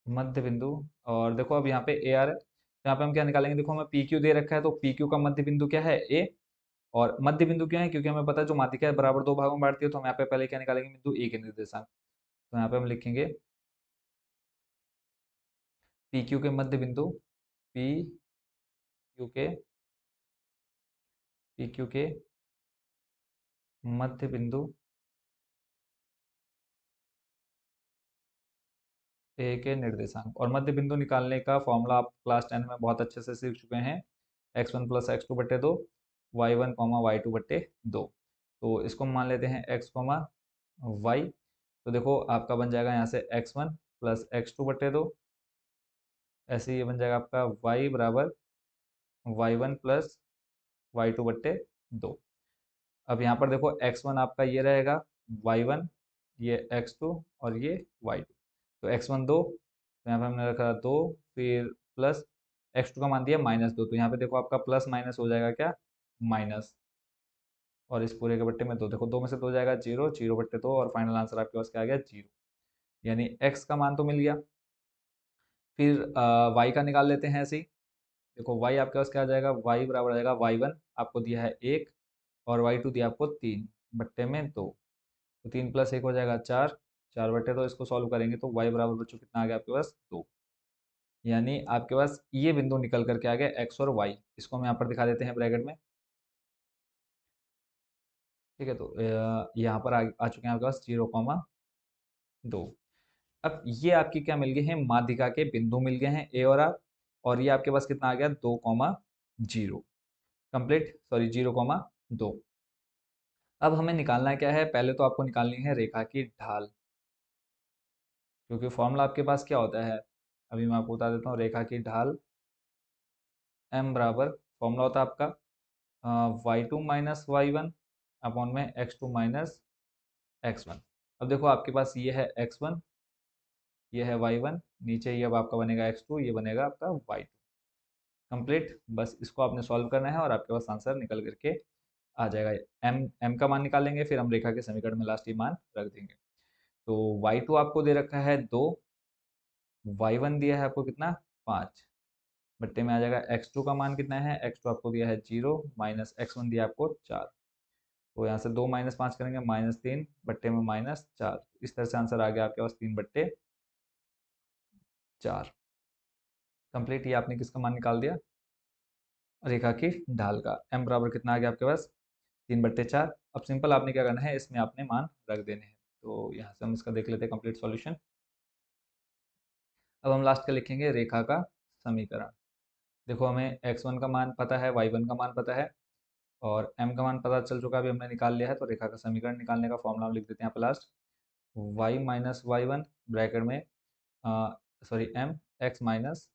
मध्य बिंदु, और देखो अब यहाँ पे ए आर है, तो यहाँ पे हम क्या निकालेंगे, देखो हमें पी क्यू दे रखा है, तो पी क्यू का मध्य बिंदु क्या है, ए। और मध्य बिंदु क्यों है, क्योंकि हमें पता है जो माध्यिका है बराबर दो भागों में बांटती है, तो हम यहाँ पे पहले क्या निकालेंगे, बिंदु ए के निर्देशांक। तो यहाँ पे हम लिखेंगे पी क्यू के मध्य बिंदु, पी क्यू के, पी क्यू के मध्य बिंदु ए के निर्देशांक। और मध्य बिंदु निकालने का फॉर्मूला आप क्लास 10 में बहुत अच्छे से सीख चुके हैं, x one plus x two बट्टे दो, y one comma y two बट्टे दो। तो इसको मान लेते हैं एक्स कॉमा वाई। तो देखो आपका बन जाएगा यहाँ से x one plus x two बट्टे दो, ऐसे ये बन जाएगा आपका वाई बराबर y one plus y two बट्टे दो। अब यहाँ पर देखो एक्स वन आपका ये रहेगा, वाई वन ये एक्स टू, और ये वाई टू। तो एक्स वन दो, तो यहाँ पे हमने रखा दो, फिर प्लस एक्स टू का मान दिया माइनस दो, तो यहाँ पे देखो आपका प्लस माइनस हो जाएगा क्या, माइनस, और इस पूरे के बट्टे में दो, देखो दो में से दो जाएगा जीरो, जीरो बट्टे दो, और फाइनल आंसर आपके पास क्या आ गया, जीरो। यानी एक्स का मान तो मिल गया। फिर वाई का निकाल लेते हैं ऐसे ही। देखो वाई आपके पास क्या आ जाएगा, वाई बराबर आ जाएगा वाई वन आपको दिया है एक, और वाई टू दिया आपको तीन, बट्टे में दो, तो तीन प्लस एक हो जाएगा चार, चार बटे दो, इसको सॉल्व करेंगे तो y बराबर बच्चों कितना आ गया आपके पास, दो। यानी आपके पास ये बिंदु निकल करके आ गया x और y। इसको हम यहाँ पर दिखा देते हैं ब्रैकेट में। ठीक है, तो यहाँ पर आ चुके हैं आपके पास जीरो कॉमा दो। अब ये आपकी क्या मिल गए हैं, माध्यिका के बिंदु मिल गए हैं ए और आर, और ये आपके पास कितना आ गया, दो comma zero, complete, sorry zero comma दो। अब हमें निकालना क्या है, पहले तो आपको निकालनी है रेखा की ढाल, क्योंकि फॉर्मूला आपके पास क्या होता है, अभी मैं आपको बता देता हूँ। रेखा की ढाल m बराबर, फॉर्मूला होता है आपका Y two minus Y one upon में X two minus x one. अब देखो आपके पास ये है एक्स वन, ये है वाई वन, नीचे ये अब आपका बनेगा एक्स टू, ये बनेगा आपका वाई टू, कंप्लीट। बस इसको आपने सॉल्व करना है और आपके पास आंसर निकल करके आ जाएगा। m का मान निकालेंगे, फिर हम रेखा के समीकरण में लास्ट ही मान रख देंगे। तो वाई टू आपको दे रखा है दो, वाई वन दिया है आपको कितना, पाँच, बट्टे में आ जाएगा एक्स टू का मान कितना है, एक्स टू आपको दिया है जीरो, माइनस एक्स वन दिया आपको चार, तो यहाँ से दो माइनस पाँच करेंगे, माइनस तीन, बट्टे में माइनस चार। इस तरह से आंसर आ गया आपके पास तीन बट्टे चार, कंप्लीट। ये आपने किसका मान निकाल दिया, रेखा की ढाल का। एम बराबर कितना आ गया आपके पास, तीन बट्टे चार। अब सिंपल आपने क्या करना है, इसमें आपने मान रख देने हैं। तो यहाँ से हम इसका देख लेते हैं कंप्लीट सॉल्यूशन। अब हम लास्ट का लिखेंगे रेखा का समीकरण। देखो हमें एक्स वन का मान पता है, वाई वन का मान पता है, और m का मान पता चल चुका है, अभी हमने निकाल लिया है। तो रेखा का समीकरण निकालने का फॉर्मूला हम लिख देते हैं यहाँ पे last, y minus Y one bracket में, sorry m x minus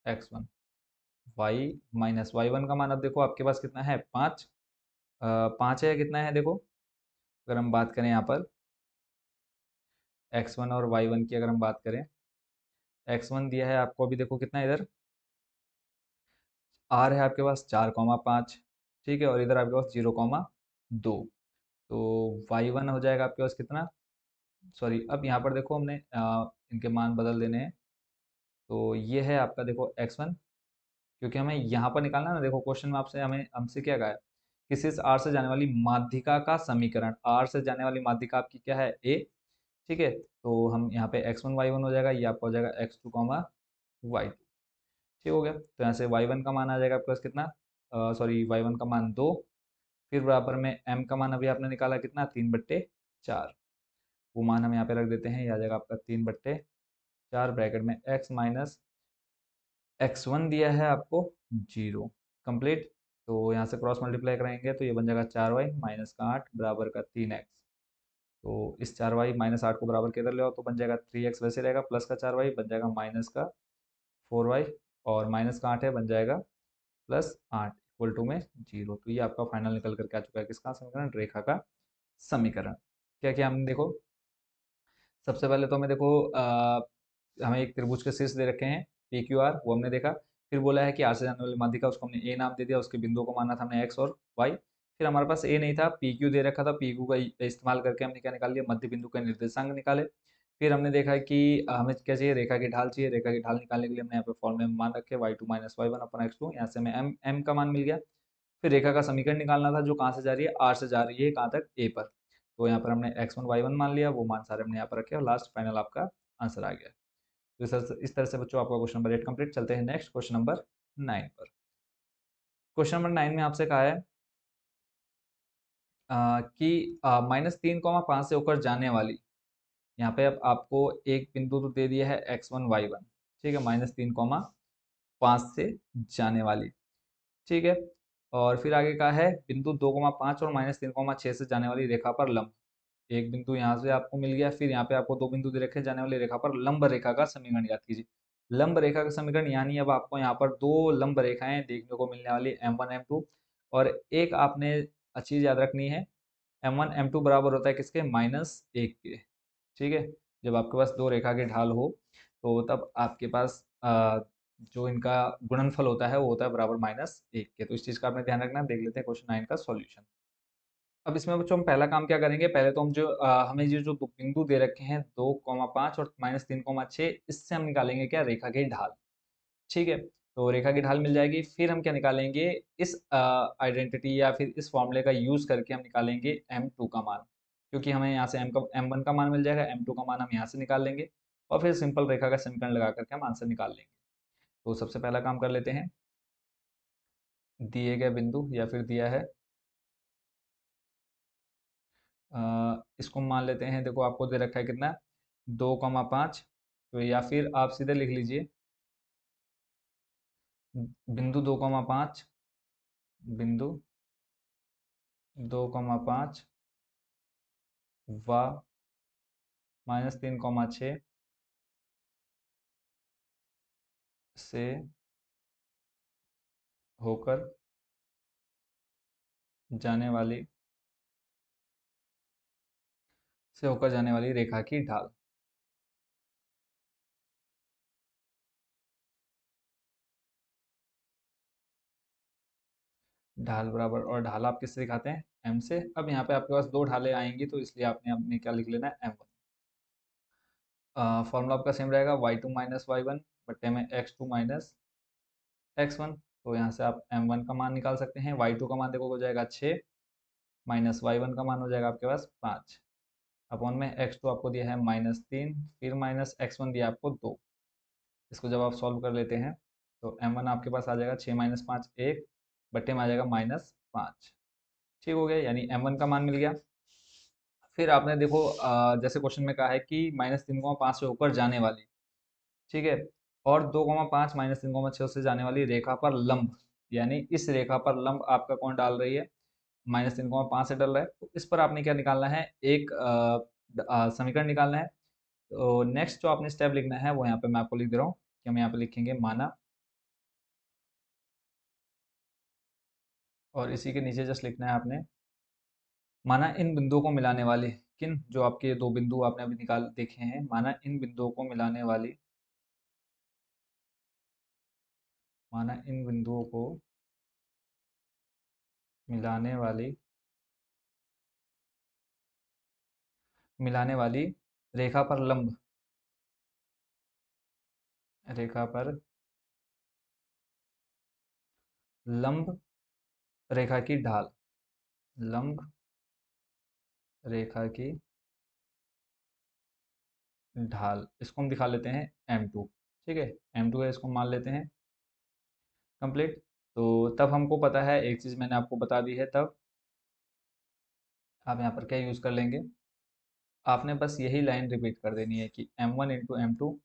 x one, Y minus Y one का मान अब देखो आपके पास कितना है, पाँच, पाँच है या कितना है देखो। अगर हम बात करें यहाँ पर एक्स वन और वाई वन की, अगर हम बात करें, एक्स वन दिया है आपको अभी देखो कितना है इधर, आर है आपके पास चार कॉमा पाँच, ठीक है, और इधर आपके पास जीरो कॉमा दो, तो वाई वन हो जाएगा आपके पास कितना, सॉरी अब यहाँ पर देखो हमने इनके मान बदल देने हैं। तो ये है आपका देखो एक्स वन, क्योंकि हमें यहाँ पर निकालना है ना, देखो क्वेश्चन में आपसे हमें हमसे क्या कहा है, किसी से आर से जाने वाली माध्यिका का समीकरण, आर से जाने वाली माध्यिका आपकी क्या है, ए, ठीक है। तो हम यहाँ पे एक्स वन वाई वन हो जाएगा, ये आपका हो जाएगा x two comma y two, ठीक हो गया। तो यहाँ से वाई वन का मान आ जाएगा आपके पास कितना, सॉरी वाई वन का मान दो, फिर बराबर में एम का मान अभी आपने निकाला कितना, तीन बट्टे चार, वो मान हम यहाँ पे रख देते हैं, ये आ जाएगा आपका तीन बट्टे चार, ब्रैकेट में x माइनस एक्स वन दिया है आपको जीरो, कंप्लीट। तो यहाँ से क्रॉस मल्टीप्लाई कराएंगे तो ये बन जाएगा चार वाई माइनस का आठ बराबर का तीन एक्स। तो इस चार वाई माइनस आठ को बराबर के इधर ले आओ तो बन जाएगा थ्री एक्स, वैसे रहेगा, प्लस का चार वाई बन जाएगा माइनस का 4y और माइनस का 8 है, बन जाएगा +8 इक्वल टू में 0। तो ये आपका फाइनल निकल करके आ चुका है किसका समीकरण, रेखा का समीकरण। क्या क्या हमने देखो, सबसे पहले तो हमें देखो हमें एक त्रिभुज के शीर्ष दे रखे हैं पी क्यू आर, वो हमने देखा। फिर बोला है कि आर से जाने वाली माध्यिका, उसको हमने ए नाम दे दिया, उसके बिंदुओं को माना था हमने एक्स और वाई। फिर हमारे पास ए नहीं था, पी क्यू दे रखा था, पी क्यू का इस्तेमाल करके हमने क्या निकाल लिया, मध्य बिंदु के निर्देशांक निकाले। फिर हमने देखा कि हमें क्या चाहिए, रेखा की ढाल चाहिए। रेखा की ढाल निकालने के लिए हमने यहाँ पे फॉर्मूले में मान रखे y2 माइनस वाई वन अपन x2, यहाँ से हमें m का मान मिल गया। फिर रेखा का समीकरण निकालना था जो कहाँ से जा रही है, आर से जा रही है कहाँ तक, ए पर। तो यहाँ पर हमने x1 y1 मान लिया, वो मान सारे हमने यहाँ पर रखे और लास्ट फाइनल आपका आंसर आ गया। तो इस तरह से बच्चों आपका क्वेश्चन नंबर 8 कंप्लीट। चलते हैं नेक्स्ट क्वेश्चन नंबर 9 पर। क्वेश्चन नंबर 9 में आपसे कहा है कि -3,5 से होकर जाने वाली, यहाँ पे अब आपको एक बिंदु तो दे दिया है x1 y1, ठीक है, -3,5 से जाने वाली, ठीक है। और फिर आगे का है बिंदु 2,5 और -3,6 से जाने वाली रेखा पर लंब। एक बिंदु यहाँ से आपको मिल गया, फिर यहाँ पे आपको दो बिंदु दे रखे, जाने वाली रेखा पर लंब रेखा का समीकरण याद कीजिए। लंब रेखा का समीकरण यानी अब आपको यहाँ पर दो लंब रेखाएं देखने को मिलने वाली, M1 M2। और एक आपने चीज याद रखनी है, M1 M2 बराबर होता है किसके, -1 के, ठीक है। जब आपके पास दो रेखा के ढाल हो तो तब आपके पास जो इनका गुणनफल होता है वो होता है बराबर -1 के। तो इस चीज का आपने ध्यान रखना। देख लेते हैं क्वेश्चन 9 का सॉल्यूशन। अब इसमें बच्चों हम पहला काम क्या करेंगे, पहले तो हम जो हमें जो दो बिंदु दे रखे हैं 2,5 और -3,6, इससे हम निकालेंगे क्या, रेखा की ढाल, ठीक है। तो रेखा की ढाल मिल जाएगी, फिर हम क्या निकालेंगे, इस आइडेंटिटी या फिर इस फॉर्मूले का यूज करके हम निकालेंगे M2 का मान, क्योंकि हमें यहाँ से M1 का मान मिल जाएगा, M2 का मान हम यहाँ से निकाल लेंगे और फिर सिंपल रेखा का समीकरण लगा करके हम आंसर निकाल लेंगे। तो सबसे पहला काम कर लेते हैं, दिए गए बिंदु या फिर दिया है, इसको मान लेते हैं, देखो आपको दे रखा है कितना, 2,5। तो या फिर आप सीधे लिख लीजिए बिंदु 2,5, बिंदु 2,5 व -3,6 से होकर जाने वाली, रेखा की ढाल। ढाल बराबर, और ढाल आप किससे दिखाते हैं, m से। अब यहाँ पे आपके पास दो ढालें आएंगी तो इसलिए आपने अपने क्या लिख लेना है, M1। फॉर्मूला आपका सेम रहेगा, y2 माइनस वाई वन बट्टे में x2 माइनस x1। तो यहाँ से आप M1 का मान निकाल सकते हैं। y2 का मान देखो हो जाएगा 6, माइनस y1 का मान हो जाएगा आपके पास 5, अपॉन में x2 आपको दिया है -3, फिर माइनस x1 दिया आपको 2। इसको जब आप सॉल्व कर लेते हैं तो M1 आपके पास आ जाएगा 6 - 5 1, बट्टे में आ जाएगा -5, ठीक हो गया, यानी M1 का मान मिल गया। फिर आपने देखो जैसे क्वेश्चन में कहा है कि -3,5 से होकर जाने वाली, ठीक है, और 2,5 -3,6 से जाने वाली रेखा पर लंब, यानी इस रेखा पर लंब आपका कौन डाल रही है, -3,5 से डल रहा है। तो इस पर आपने क्या निकालना है, एक समीकरण निकालना है। तो नेक्स्ट जो आपने स्टेप लिखना है वो यहाँ पे मैं आपको लिख दे रहा हूँ कि हम यहाँ पे लिखेंगे माना, और इसी के नीचे जस्ट लिखना है आपने, माना इन बिंदुओं को मिलाने वाले, किन, जो आपके दो बिंदु आपने अभी निकाल देखे हैं, माना इन बिंदुओं को मिलाने वाली, माना इन बिंदुओं को मिलाने वाली, रेखा पर लंब, रेखा पर लंब रेखा की ढाल, लंब रेखा की ढाल, इसको हम दिखा लेते हैं M2, ठीक है, M2 है, इसको मान लेते हैं कंप्लीट। तो तब हमको पता है एक चीज मैंने आपको बता दी है, तब आप यहाँ पर क्या यूज कर लेंगे, आपने बस यही लाइन रिपीट कर देनी है कि M1 इंटू M2,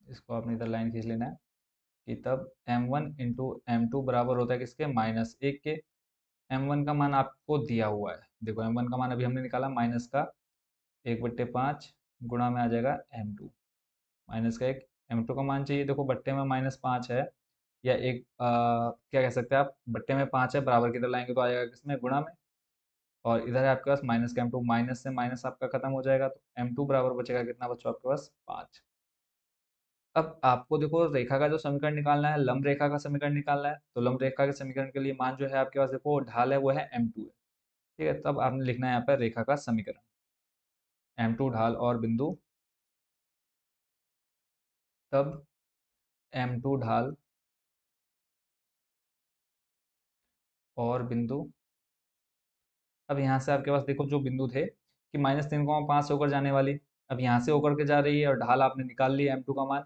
इसको आपने इधर लाइन खींच लेना है कि तब M1 इंटू M2 बराबर होता है किसके, -1 के। M1 का मान आपको दिया हुआ है, देखो M1 का मान अभी हमने निकाला, माइनस का 1/5 गुणा में आ जाएगा M2, माइनस का 1 M2 का मान चाहिए, देखो बट्टे में -5 है, या एक क्या कह सकते हैं आप, बट्टे में 5 है, बराबर की तरह लाएंगे तो आ जाएगा किसमें, गुणा में। और इधर है आपके पास माइनस का M2, माइनस से माइनस आपका खत्म हो जाएगा, तो M2 बराबर बचेगा कितना बच्चों आपके पास, 5। अब आपको देखो रेखा का जो समीकरण निकालना है, लंब रेखा का समीकरण निकालना है, तो लंब रेखा के समीकरण के लिए मान जो है आपके पास, देखो ढाल है वो है M2 है, ठीक है। तब आपने लिखना है यहाँ पर रेखा का समीकरण, M2 ढाल और बिंदु, तब M2 ढाल और बिंदु। अब यहाँ से आपके पास देखो जो बिंदु थे कि -3,5 से होकर जाने वाली, अब यहाँ से होकर के जा रही है और ढाल आपने निकाल ली M2 का मान,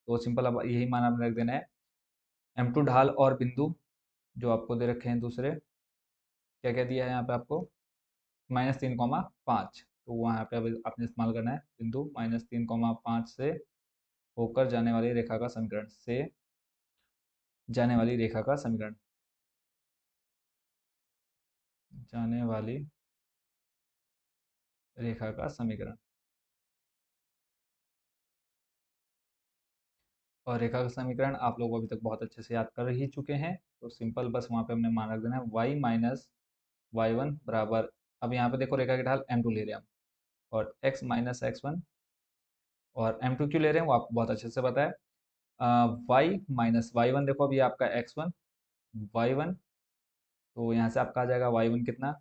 तो सिंपल अब यही मान आपने रख देना है। M2 ढाल और बिंदु जो आपको दे रखे हैं दूसरे, क्या क्या दिया है यहाँ पे आपको, -3,5, तो वहाँ पे अब आपने इस्तेमाल करना है बिंदु -3,5 से होकर जाने वाली रेखा का समीकरण, से जाने वाली रेखा का समीकरण, जाने वाली रेखा का समीकरण। और रेखा का समीकरण आप लोग अभी तक बहुत अच्छे से याद कर ही चुके हैं, तो सिंपल बस वहाँ पे हमने मान रख देना है y माइनस वाई वन बराबर, अब यहाँ पे देखो रेखा की ढाल M2 ले रहे हैं हम, और x माइनस एक्स वन, और M2 क्यों ले रहे हैं वो आपको बहुत अच्छे से पता है, y माइनस वाई वन, देखो अभी आपका x1 y1, तो यहाँ से आपका आ जाएगा y1 कितना,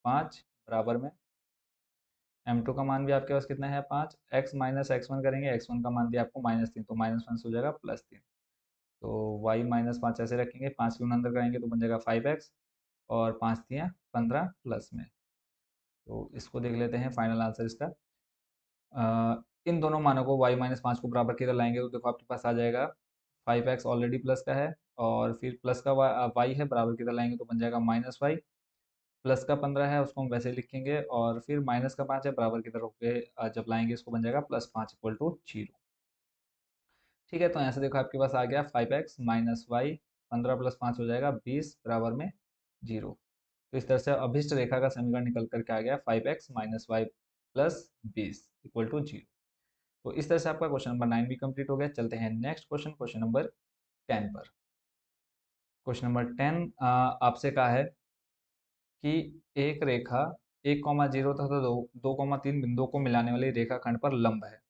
5, बराबर में M2 का मान भी आपके पास कितना है, 5, x माइनस एक्स वन करेंगे, x1 का मान दिया आपको -3, तो -1 से हो जाएगा +3, तो y -5 ऐसे रखेंगे, 5 की अंदर करेंगे तो बन जाएगा 5x, और 5 दिया 15 प्लस में, तो इसको देख लेते हैं फाइनल आंसर इसका। इन दोनों मानों को y-5 को बराबर की तरह लाएंगे तो देखो आपके पास आ जाएगा 5x ऑलरेडी प्लस का है, और फिर प्लस का y है, बराबर की तरह लाएंगे तो बन जाएगा -y, प्लस का 15 है उसको हम वैसे ही लिखेंगे, और फिर माइनस का 5 है, बराबर की तरफ होके जब लाएंगे इसको बन जाएगा +5 इक्वल टू 0। ठीक है, तो यहाँ से देखो आपके पास आ गया 5x माइनस वाई, 15 + 5 हो जाएगा 20, बराबर में 0। तो इस तरह से अभिष्ट रेखा का समीकरण निकल करके आ गया 5x minus y plus 20 equal to 0। तो इस तरह से आपका क्वेश्चन नंबर 9 भी कंप्लीट हो गया। चलते हैं नेक्स्ट क्वेश्चन, क्वेश्चन नंबर 10 पर। क्वेश्चन नंबर 10 आपसे कहा है कि एक रेखा 1,0 तथा 2,3 बिंदुओं को मिलाने वाली रेखाखंड पर लंब है।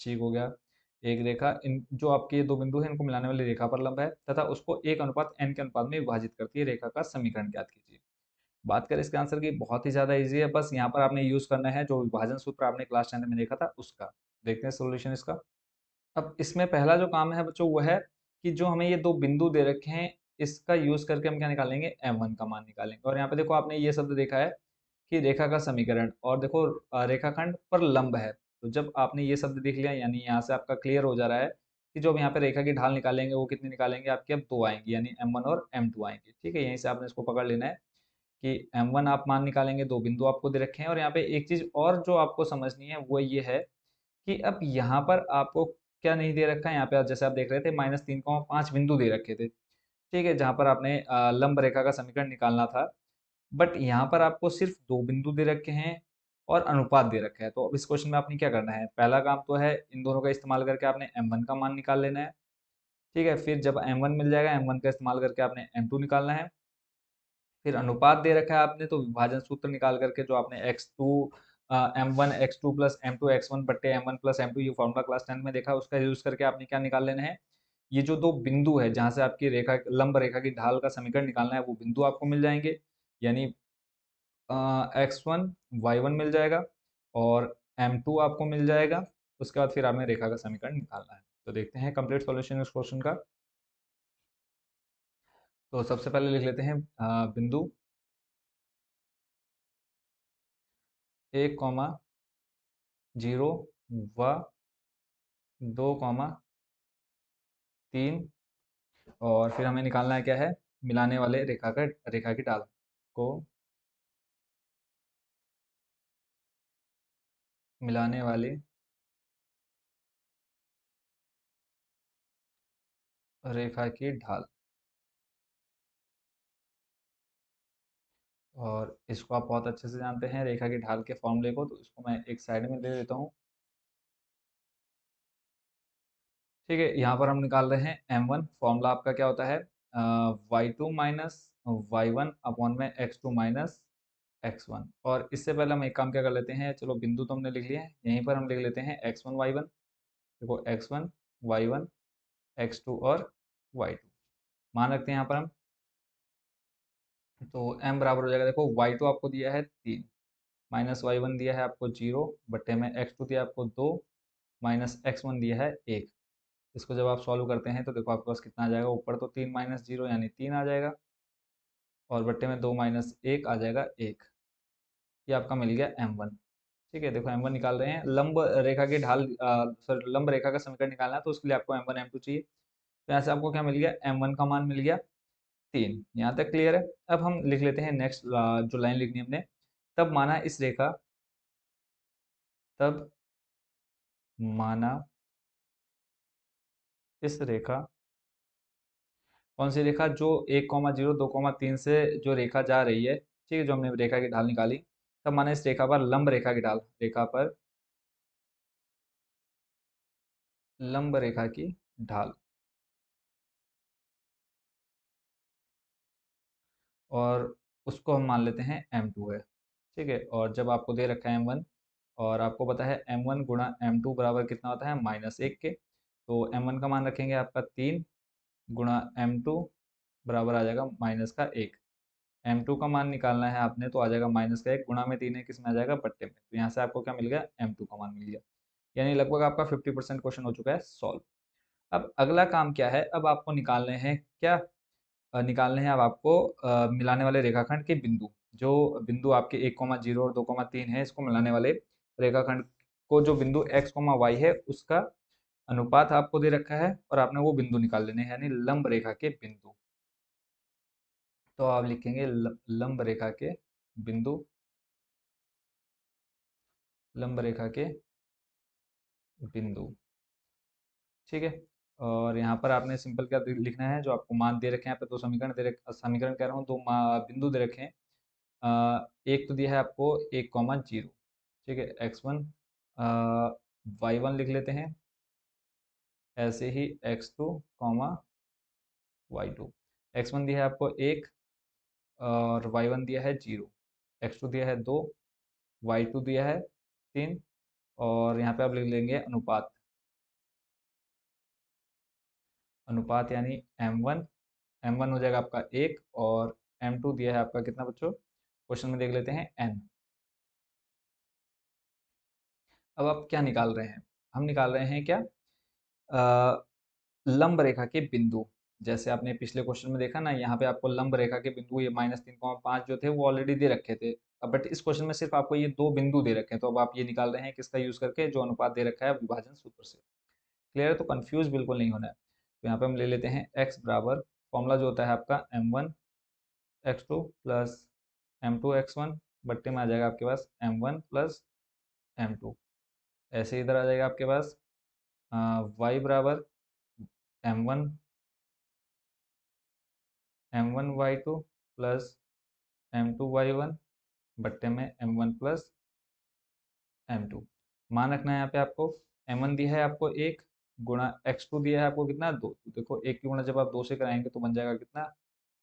ठीक हो गया। एक रेखा, इन जो आपके ये दो बिंदु हैं इनको मिलाने वाली रेखा पर लंब है तथा उसको 1:n के अनुपात में विभाजित करती है, रेखा का समीकरण ज्ञात कीजिए। बात करें इसके आंसर की, बहुत ही ज्यादा इजी है, बस यहाँ पर आपने यूज करना है जो विभाजन सूत्र आपने क्लास 10 में देखा था उसका। देखते हैं सोल्यूशन इसका। अब इसमें पहला जो काम है बच्चों वो है कि जो हमें ये दो बिंदु दे रखे हैं इसका यूज करके हम क्या निकालेंगे, m1 का मान निकालेंगे। और यहाँ पे देखो आपने ये शब्द देखा है कि रेखा का समीकरण, और देखो रेखाखंड पर लंब है, तो जब आपने ये शब्द देख लिया यानी यहाँ से आपका क्लियर हो जा रहा है कि जो हम यहाँ पे रेखा की ढाल निकालेंगे वो कितनी निकालेंगे, आपकी अब दो आएंगी, यानी m1 और m2 आएंगे। ठीक है, यहीं से आपने इसको पकड़ लेना है कि m1 आप मान निकालेंगे, दो बिंदु आपको दे रखे हैं। और यहाँ पे एक चीज और जो आपको समझनी है वो ये है कि अब यहाँ पर आपको क्या नहीं दे रखा है, यहाँ पे जैसे आप देख रहे थे -3,5 बिंदु दे रखे थे, ठीक है, जहाँ पर आपने लंब रेखा का समीकरण निकालना था। बट यहाँ पर आपको सिर्फ दो बिंदु दे रखे हैं और अनुपात दे रखा है। तो अब इस क्वेश्चन में आपने क्या करना है, पहला काम तो है इन दोनों का इस्तेमाल करके आपने m1 का मान निकाल लेना है। ठीक है, फिर जब m1 मिल जाएगा, m1 का इस्तेमाल करके आपने m2 निकालना है। फिर अनुपात दे रखा है आपने, तो विभाजन सूत्र निकाल करके जो आपने x2 m1 x2 plus m2 x1 बट्टे m1 प्लस m2, ये फॉर्मूला क्लास 10 में देखा, उसका यूज करके आपने क्या निकाल लेना है, ये जो दो बिंदु है जहां से आपकी रेखा लंब रेखा की ढाल का समीकरण निकालना है वो बिंदु आपको मिल जाएंगे, यानी x1 y1 मिल जाएगा और m2 आपको मिल जाएगा। उसके बाद फिर आपने रेखा का समीकरण निकालना है। तो देखते हैं कंप्लीट सॉल्यूशन इस क्वेश्चन का। तो सबसे पहले लिख लेते हैं बिंदु 1,0 व 2,3, और फिर हमें निकालना है क्या है, मिलाने वाले रेखा की ढाल को, मिलाने वाली रेखा की ढाल। और इसको आप बहुत अच्छे से जानते हैं रेखा की ढाल के फॉर्मूले को, तो इसको मैं एक साइड में ले लेता हूँ। ठीक है, यहाँ पर हम निकाल रहे हैं m1। फॉर्मूला आपका क्या होता है, y2 माइनस y1 अपॉन में x2 माइनस x1। और इससे पहले हम एक काम क्या कर लेते हैं, चलो बिंदु तो हमने लिख लिया है, यहीं पर हम लिख लेते हैं x1 y1। देखो x1 y1 x2 और y2 मान रखते हैं यहाँ पर हम। तो m बराबर हो जाएगा, देखो y2 आपको दिया है 3, माइनस y1 दिया है आपको 0, बट्टे में x2 दिया आपको 2, माइनस x1 दिया है 1। इसको जब आप सॉल्व करते हैं तो देखो आपके पास कितना आ जाएगा, ऊपर तो 3 माइनस 0 यानी 3 आ जाएगा, और बट्टे में 2 माइनस 1 आ जाएगा 1। ये आपका मिल गया m1। ठीक है, देखो m1 निकाल रहे हैं, लंब रेखा के ढाल सॉरी लंब रेखा का समीकरण निकालना है, तो उसके लिए आपको m1 m2 चाहिए। तो यहाँ से आपको क्या मिल गया, m1 का मान मिल गया 3। यहाँ तक क्लियर है। अब हम लिख लेते हैं नेक्स्ट जो लाइन लिखनी है हमने, तब माना इस रेखा, तब माना इस रेखा, कौन सी रेखा, जो 1,0 2,3 से जो रेखा जा रही है, ठीक है, जो हमने रेखा की ढाल निकाली, तब माने इस रेखा पर लंब रेखा की ढाल, रेखा पर लंब रेखा की ढाल, और उसको हम मान लेते हैं m2 है। ठीक है, और जब आपको दे रखा है m1, और आपको पता है m1 गुणा m2 बराबर कितना होता है, -1 के, तो m1 का मान रखेंगे आपका 3 गुणा m2 बराबर आ जाएगा -1। m2 का मान निकालना है आपने, तो आ जाएगा -1 गुणा में 3 है, किस में आ जाएगा, बट्टे में। तो यहाँ से आपको क्या मिल गया, m2 का मान मिल गया। यानी लगभग आपका 50% क्वेश्चन हो चुका है सॉल्व। अब अगला काम क्या है, अब आपको निकालने हैं क्या, निकालने हैं अब आपको मिलाने वाले रेखाखंड के बिंदु। जो बिंदु आपके 1,0 और 2,3 है, इसको मिलाने वाले रेखाखंड को जो बिंदु x, y है, उसका अनुपात आपको दे रखा है, और आपने वो बिंदु निकाल लेने हैं, यानी लंब रेखा के बिंदु। तो आप लिखेंगे लंब रेखा के बिंदु, लंब रेखा के बिंदु। ठीक है, और यहाँ पर आपने सिंपल क्या लिखना है, जो आपको मान दे रखे हैं, यहाँ पे दो समीकरण दे रखे, समीकरण कह रहा हूँ, दो बिंदु दे रखे हैं। एक तो दिया है आपको 1,0, ठीक है, x1, y1 लिख लेते हैं, ऐसे ही x2 y2। x1 दिया है आपको 1, और y1 दिया है 0, x2 दिया है 2, y2 दिया है 3, और यहाँ पे आप लिख लेंगे अनुपात, अनुपात यानी m1, m1 हो जाएगा आपका 1, और m2 दिया है आपका कितना बच्चों, क्वेश्चन में देख लेते हैं n। अब आप क्या निकाल रहे हैं, हम निकाल रहे हैं क्या, लंब रेखा के बिंदु। जैसे आपने पिछले क्वेश्चन में देखा ना, यहाँ पे आपको लंब रेखा के बिंदु ये -3,5 जो थे वो ऑलरेडी दे रखे थे। अब बट इस क्वेश्चन में सिर्फ आपको ये दो बिंदु दे रखे हैं, तो अब आप ये निकाल रहे हैं किसका यूज करके, जो अनुपात दे रखा है विभाजन सूत्र से। क्लियर है, तो कंफ्यूज बिल्कुल नहीं होना है। तो यहाँ पे हम ले लेते हैं x बराबर, फॉर्मूला जो होता है आपका m1 x2 plus m2 x1, बट्टे में आ जाएगा आपके पास m1 प्लस m2। ऐसे इधर आ जाएगा आपके पास y बराबर m1 y2 plus m2 y1, बट्टे में m1 प्लस m2। मान रखना है यहाँ पे आपको, m1 दिया है आपको 1 गुणा x2 दिया है आपको कितना 2। तो देखो 1 की गुणा जब आप 2 से कराएंगे तो बन जाएगा कितना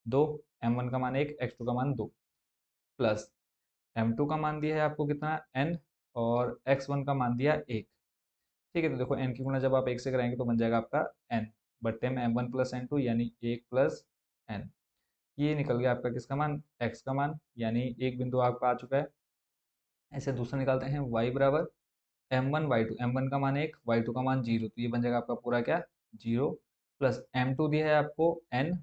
2, m1 का मान 1, x2 का मान 2, प्लस m2 का मान दिया है आपको कितना n, और x1 का मान दिया 1। ठीक है, तो देखो n की गुणा जब आप 1 से कराएंगे तो बन जाएगा आपका n, बट्टे में m1 प्लस m2 यानी 1 प्लस n। ये निकल गया आपका किसका मान, x का मान, यानी एक बिंदु आपका आ चुका है। ऐसे दूसरा निकालते हैं, y बराबर m1 y2, m1 का मान 1, y2 का मान 0, तो ये बन जाएगा आपका पूरा क्या 0, प्लस m2 दिया है आपको n,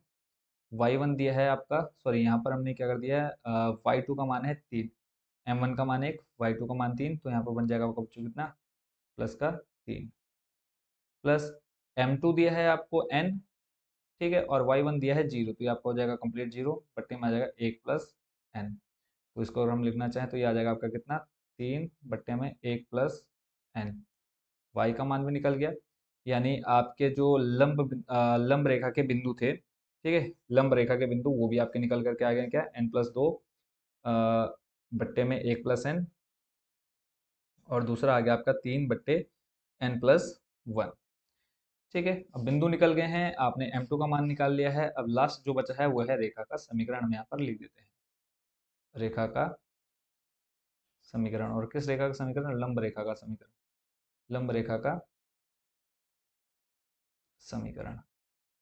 y1 दिया है आपका, सॉरी यहाँ पर हमने क्या कर दिया है, y2 का मान है 3, m1 का मान 1, y2 का मान 3, तो यहाँ पर बन जाएगा आपका बच्चों कितना, प्लस का 3, प्लस m2 दिया है आपको n, ठीक है, और y1 दिया है 0, तो ये आपका हो जाएगा कंप्लीट 0, बट्टे में आ जाएगा 1 प्लस n। तो इसको अगर हम लिखना चाहें तो ये आ जाएगा आपका कितना 3 बट्टे में 1 प्लस n। y का मान भी निकल गया, यानी आपके जो लंब रेखा के बिंदु थे, ठीक है, लंब रेखा के बिंदु वो भी आपके निकल करके आ गए क्या, n+2 बट्टे में 1 प्लस n, और दूसरा आ गया आपका 3 बट्टे n+1। ठीक है, अब बिंदु निकल गए हैं, आपने m2 का मान निकाल लिया है। अब लास्ट जो बचा है वो है रेखा का समीकरण, हम यहाँ पर लिख देते हैं रेखा का समीकरण। और किस रेखा का समीकरण? लंब रेखा का समीकरण, लंब रेखा का समीकरण।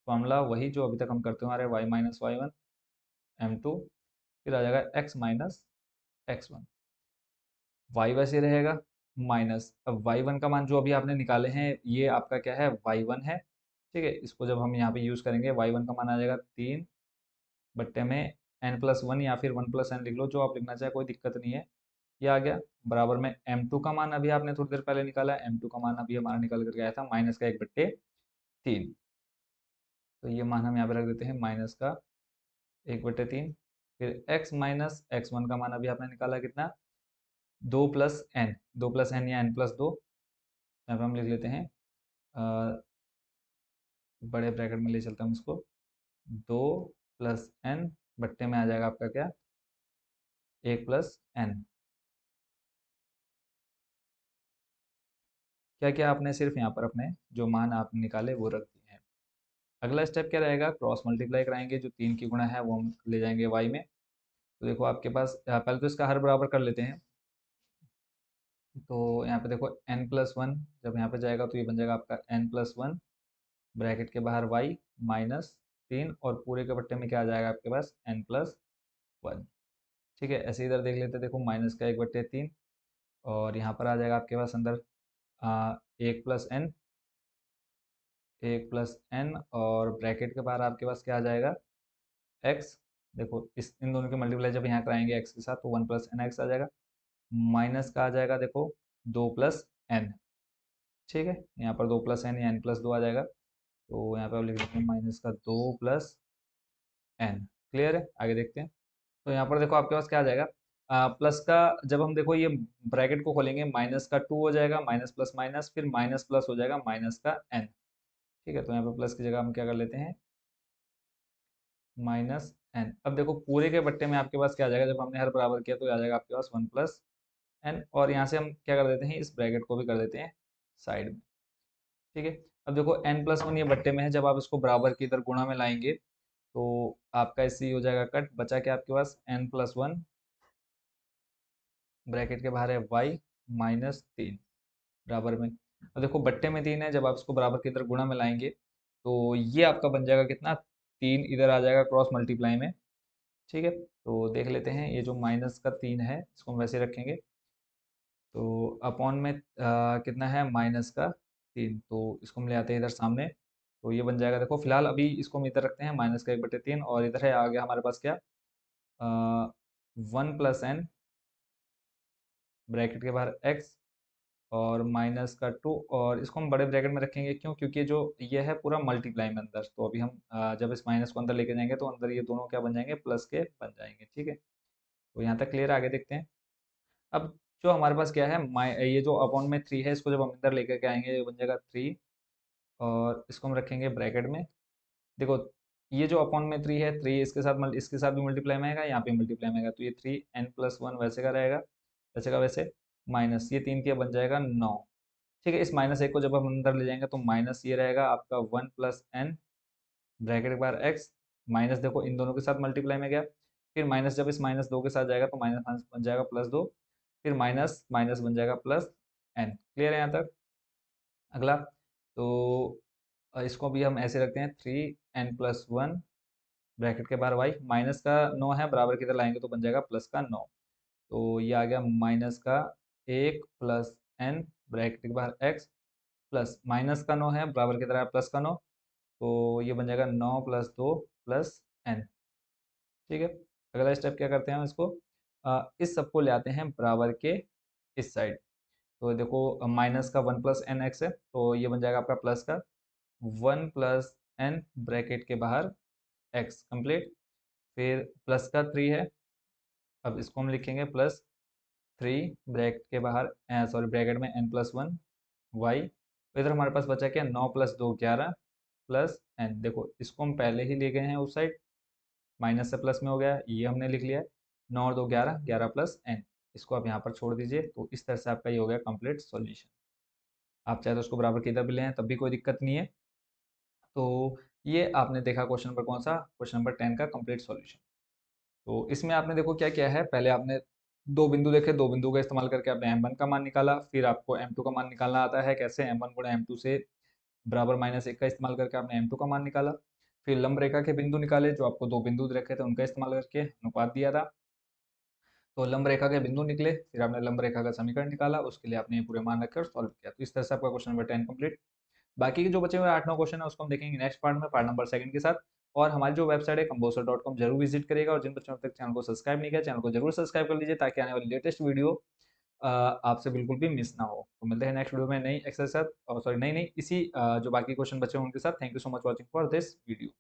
फॉर्मूला वही जो अभी तक हम करते हुए आ रहे हैं, y minus Y one m2, फिर आ जाएगा x माइनस x1, y वैसे रहेगा माइनस, अब y1 का मान जो अभी आपने निकाले हैं ये आपका क्या है, y1 है। ठीक है, इसको जब हम यहाँ पे यूज करेंगे y1 का मान आ जाएगा 3 बट्टे में n+1 या फिर 1+n लिख लो, जो आप लिखना चाहे, कोई दिक्कत नहीं है। ये आ गया बराबर में m2 का मान अभी आपने थोड़ी देर पहले निकाला, m2 का मान अभी हमारा निकल करके आया था माइनस का 1/3। तो ये मान हम यहाँ पे रख देते हैं माइनस का 1/3। फिर x माइनस x1 का मान अभी आपने निकाला कितना, 2+n, 2+n या n+2, यहाँ पे हम लिख लेते हैं बड़े ब्रैकेट में ले चलता हूँ इसको, 2+n बट्टे में आ जाएगा आपका क्या, 1+n। क्या क्या आपने सिर्फ यहाँ पर अपने जो मान आपने निकाले वो रख दिए हैं। अगला स्टेप क्या रहेगा, क्रॉस मल्टीप्लाई कराएंगे, जो 3 की गुणा है वो हम ले जाएंगे y में। तो देखो आपके पास पहले तो इसका हर बराबर कर लेते हैं। तो यहाँ पे देखो n+1 जब यहाँ पे जाएगा तो ये बन जाएगा आपका n+1 ब्रैकेट के बाहर y -3, और पूरे के बट्टे में क्या आ जाएगा आपके पास, n+1। ठीक है, ऐसे इधर देख लेते हैं, देखो माइनस का 1/3, और यहाँ पर आ जाएगा आपके पास अंदर 1+n, 1+n, और ब्रैकेट के बाहर आपके पास क्या आ जाएगा, x। देखो इस इन दोनों के मल्टीप्लाई जब यहाँ कराएंगे x के साथ तो 1+nx आ जाएगा, माइनस का आ जाएगा देखो 2+n। ठीक है, यहाँ पर 2+n या n+2 आ जाएगा, तो यहाँ पे आप लिख देते हैं माइनस का 2+n। क्लियर है, आगे देखते हैं। तो यहाँ पर देखो आपके पास क्या आ जाएगा, प्लस का, जब हम देखो ये ब्रैकेट को खोलेंगे माइनस का 2 हो जाएगा, माइनस प्लस माइनस, फिर माइनस प्लस हो जाएगा माइनस का n। ठीक है, तो यहाँ पे प्लस की जगह हम क्या कर लेते हैं, -n। अब देखो पूरे के बट्टे में आपके पास क्या आ जाएगा, जब हमने हर बराबर किया तो आ जाएगा आपके पास 1+n, और यहाँ से हम क्या कर देते हैं, इस ब्रैकेट को भी कर देते हैं साइड में। ठीक है, अब देखो n+1 ये बट्टे में है, जब आप इसको बराबर की इधर गुणा में लाएंगे तो आपका इससे हो जाएगा कट, बचा क्या आपके पास, n+1 ब्रैकेट के बाहर है y -3 बराबर में। अब देखो बट्टे में 3 है, जब आप इसको बराबर की इधर गुणा में लाएंगे तो ये आपका बन जाएगा कितना, 3 इधर आ जाएगा क्रॉस मल्टीप्लाई में। ठीक है, तो देख लेते हैं, ये जो माइनस का 3 है इसको हम वैसे रखेंगे, तो अपॉन में कितना है, माइनस का 3, तो इसको हम ले आते हैं इधर सामने, तो ये बन जाएगा, देखो फिलहाल अभी इसको हम इधर रखते हैं माइनस का 1/3, और इधर है आ गया हमारे पास क्या, 1+n ब्रैकेट के बाहर x, और माइनस का 2, और इसको हम बड़े ब्रैकेट में रखेंगे, क्यों, क्योंकि जो ये है पूरा मल्टीप्लाई में अंदर, तो अभी हम जब इस माइनस को अंदर लेके जाएंगे तो अंदर ये दोनों क्या बन जाएंगे, प्लस के बन जाएंगे। ठीक है, तो यहाँ तक क्लियर, आगे देखते हैं। अब जो हमारे पास क्या है, ये जो अपॉन में 3 है, इसको जब हम अंदर लेकर के आएंगे ये बन जाएगा 3, और इसको हम रखेंगे ब्रैकेट में। देखो ये जो अपॉन में 3 है, 3 इसके साथ इसके साथ भी मल्टीप्लाई में आएगा, यहाँ पे मल्टीप्लाई में आएगा, तो ये 3n+1 वैसे का रहेगा, वैसे का वैसे, माइनस ये 3 क्या बन जाएगा, 9। ठीक है, इस -1 को जब हम अंदर ले जाएंगे तो माइनस ये रहेगा आपका 1+n ब्रैकेट के बाहर x, माइनस देखो इन दोनों के साथ मल्टीप्लाई में गया, फिर माइनस जब इस -2 के साथ जाएगा तो माइनस बन जाएगा +2, फिर माइनस माइनस बन जाएगा +n। क्लियर है यहाँ तक। अगला, तो इसको भी हम ऐसे रखते हैं 3n+1 ब्रैकेट के बाहर y, माइनस का 9 है, बराबर की तरह लाएंगे तो बन जाएगा प्लस का 9, तो ये आ गया माइनस का 1+n ब्रैकेट के बाहर x, प्लस माइनस का 9 है, बराबर की तरह प्लस का 9, तो ये बन जाएगा 9+2+n। ठीक है, अगला स्टेप क्या करते हैं हम इसको, इस सबको ले आते हैं बराबर के इस साइड। तो देखो माइनस का 1+n(x) है, तो ये बन जाएगा आपका प्लस का 1+n ब्रैकेट के बाहर x कंप्लीट, फिर प्लस का 3 है, अब इसको हम लिखेंगे +3 ब्रैकेट के बाहर, सॉरी ब्रैकेट में n+1 y, तो इधर हमारे पास बचा क्या, 9+2 11 प्लस n। देखो इसको हम पहले ही ले गए हैं उस साइड, माइनस से प्लस में हो गया, ये हमने लिख लिया है, 9 और 2 11, 11 प्लस n। इसको आप यहाँ पर छोड़ दीजिए, तो इस तरह से आपका ये हो गया कंप्लीट सॉल्यूशन। आप चाहे तो उसको बराबर की इधर भी लें तब भी कोई दिक्कत नहीं है। तो ये आपने देखा क्वेश्चन नंबर कौन सा, क्वेश्चन नंबर 10 का कंप्लीट सॉल्यूशन। तो इसमें आपने देखो क्या किया है, पहले आपने दो बिंदु देखे, दो बिंदु का इस्तेमाल करके आपने m1 का मान निकाला, फिर आपको m2 का मान निकालना आता है कैसे, m1 गुणा m2 से बराबर -1 का इस्तेमाल करके आपने m2 का मान निकाला। फिर लंब रेखा के बिंदु निकाले, जो आपको दो बिंदु रखे थे उनका इस्तेमाल करके अनुपात दिया था। तो लंब रेखा के बिंदु निकले, फिर आपने लंब रेखा का समीकरण निकाला, उसके लिए आपने ये पूरे मान रखे और सॉल्व किया। तो इस तरह से आपका क्वेश्चन नंबर 10 कंप्लीट। बाकी के जो बचे हुए 8-9 क्वेश्चन है उसको हम देखेंगे नेक्स्ट पार्ट में, पार्ट नंबर 2 के साथ। और हमारी जो वेबसाइट है composer.com जरूर विजिट करिएगा, और जिन बच्चों ने अब तक चैनल को सब्सक्राइब नहीं किया, चैनल को जरूर सब्सक्राइब कर लीजिए, ताकि आने वाली लेटेस्ट वीडियो आपसे बिल्कुल भी मिस ना हो। तो मिलते हैं नेक्स्ट वीडियो में नई एक्सरसाइज, सॉरी नई नई इसी जो बाकी क्वेश्चन बचे हैं उनके साथ। Thank you so much watching for this video.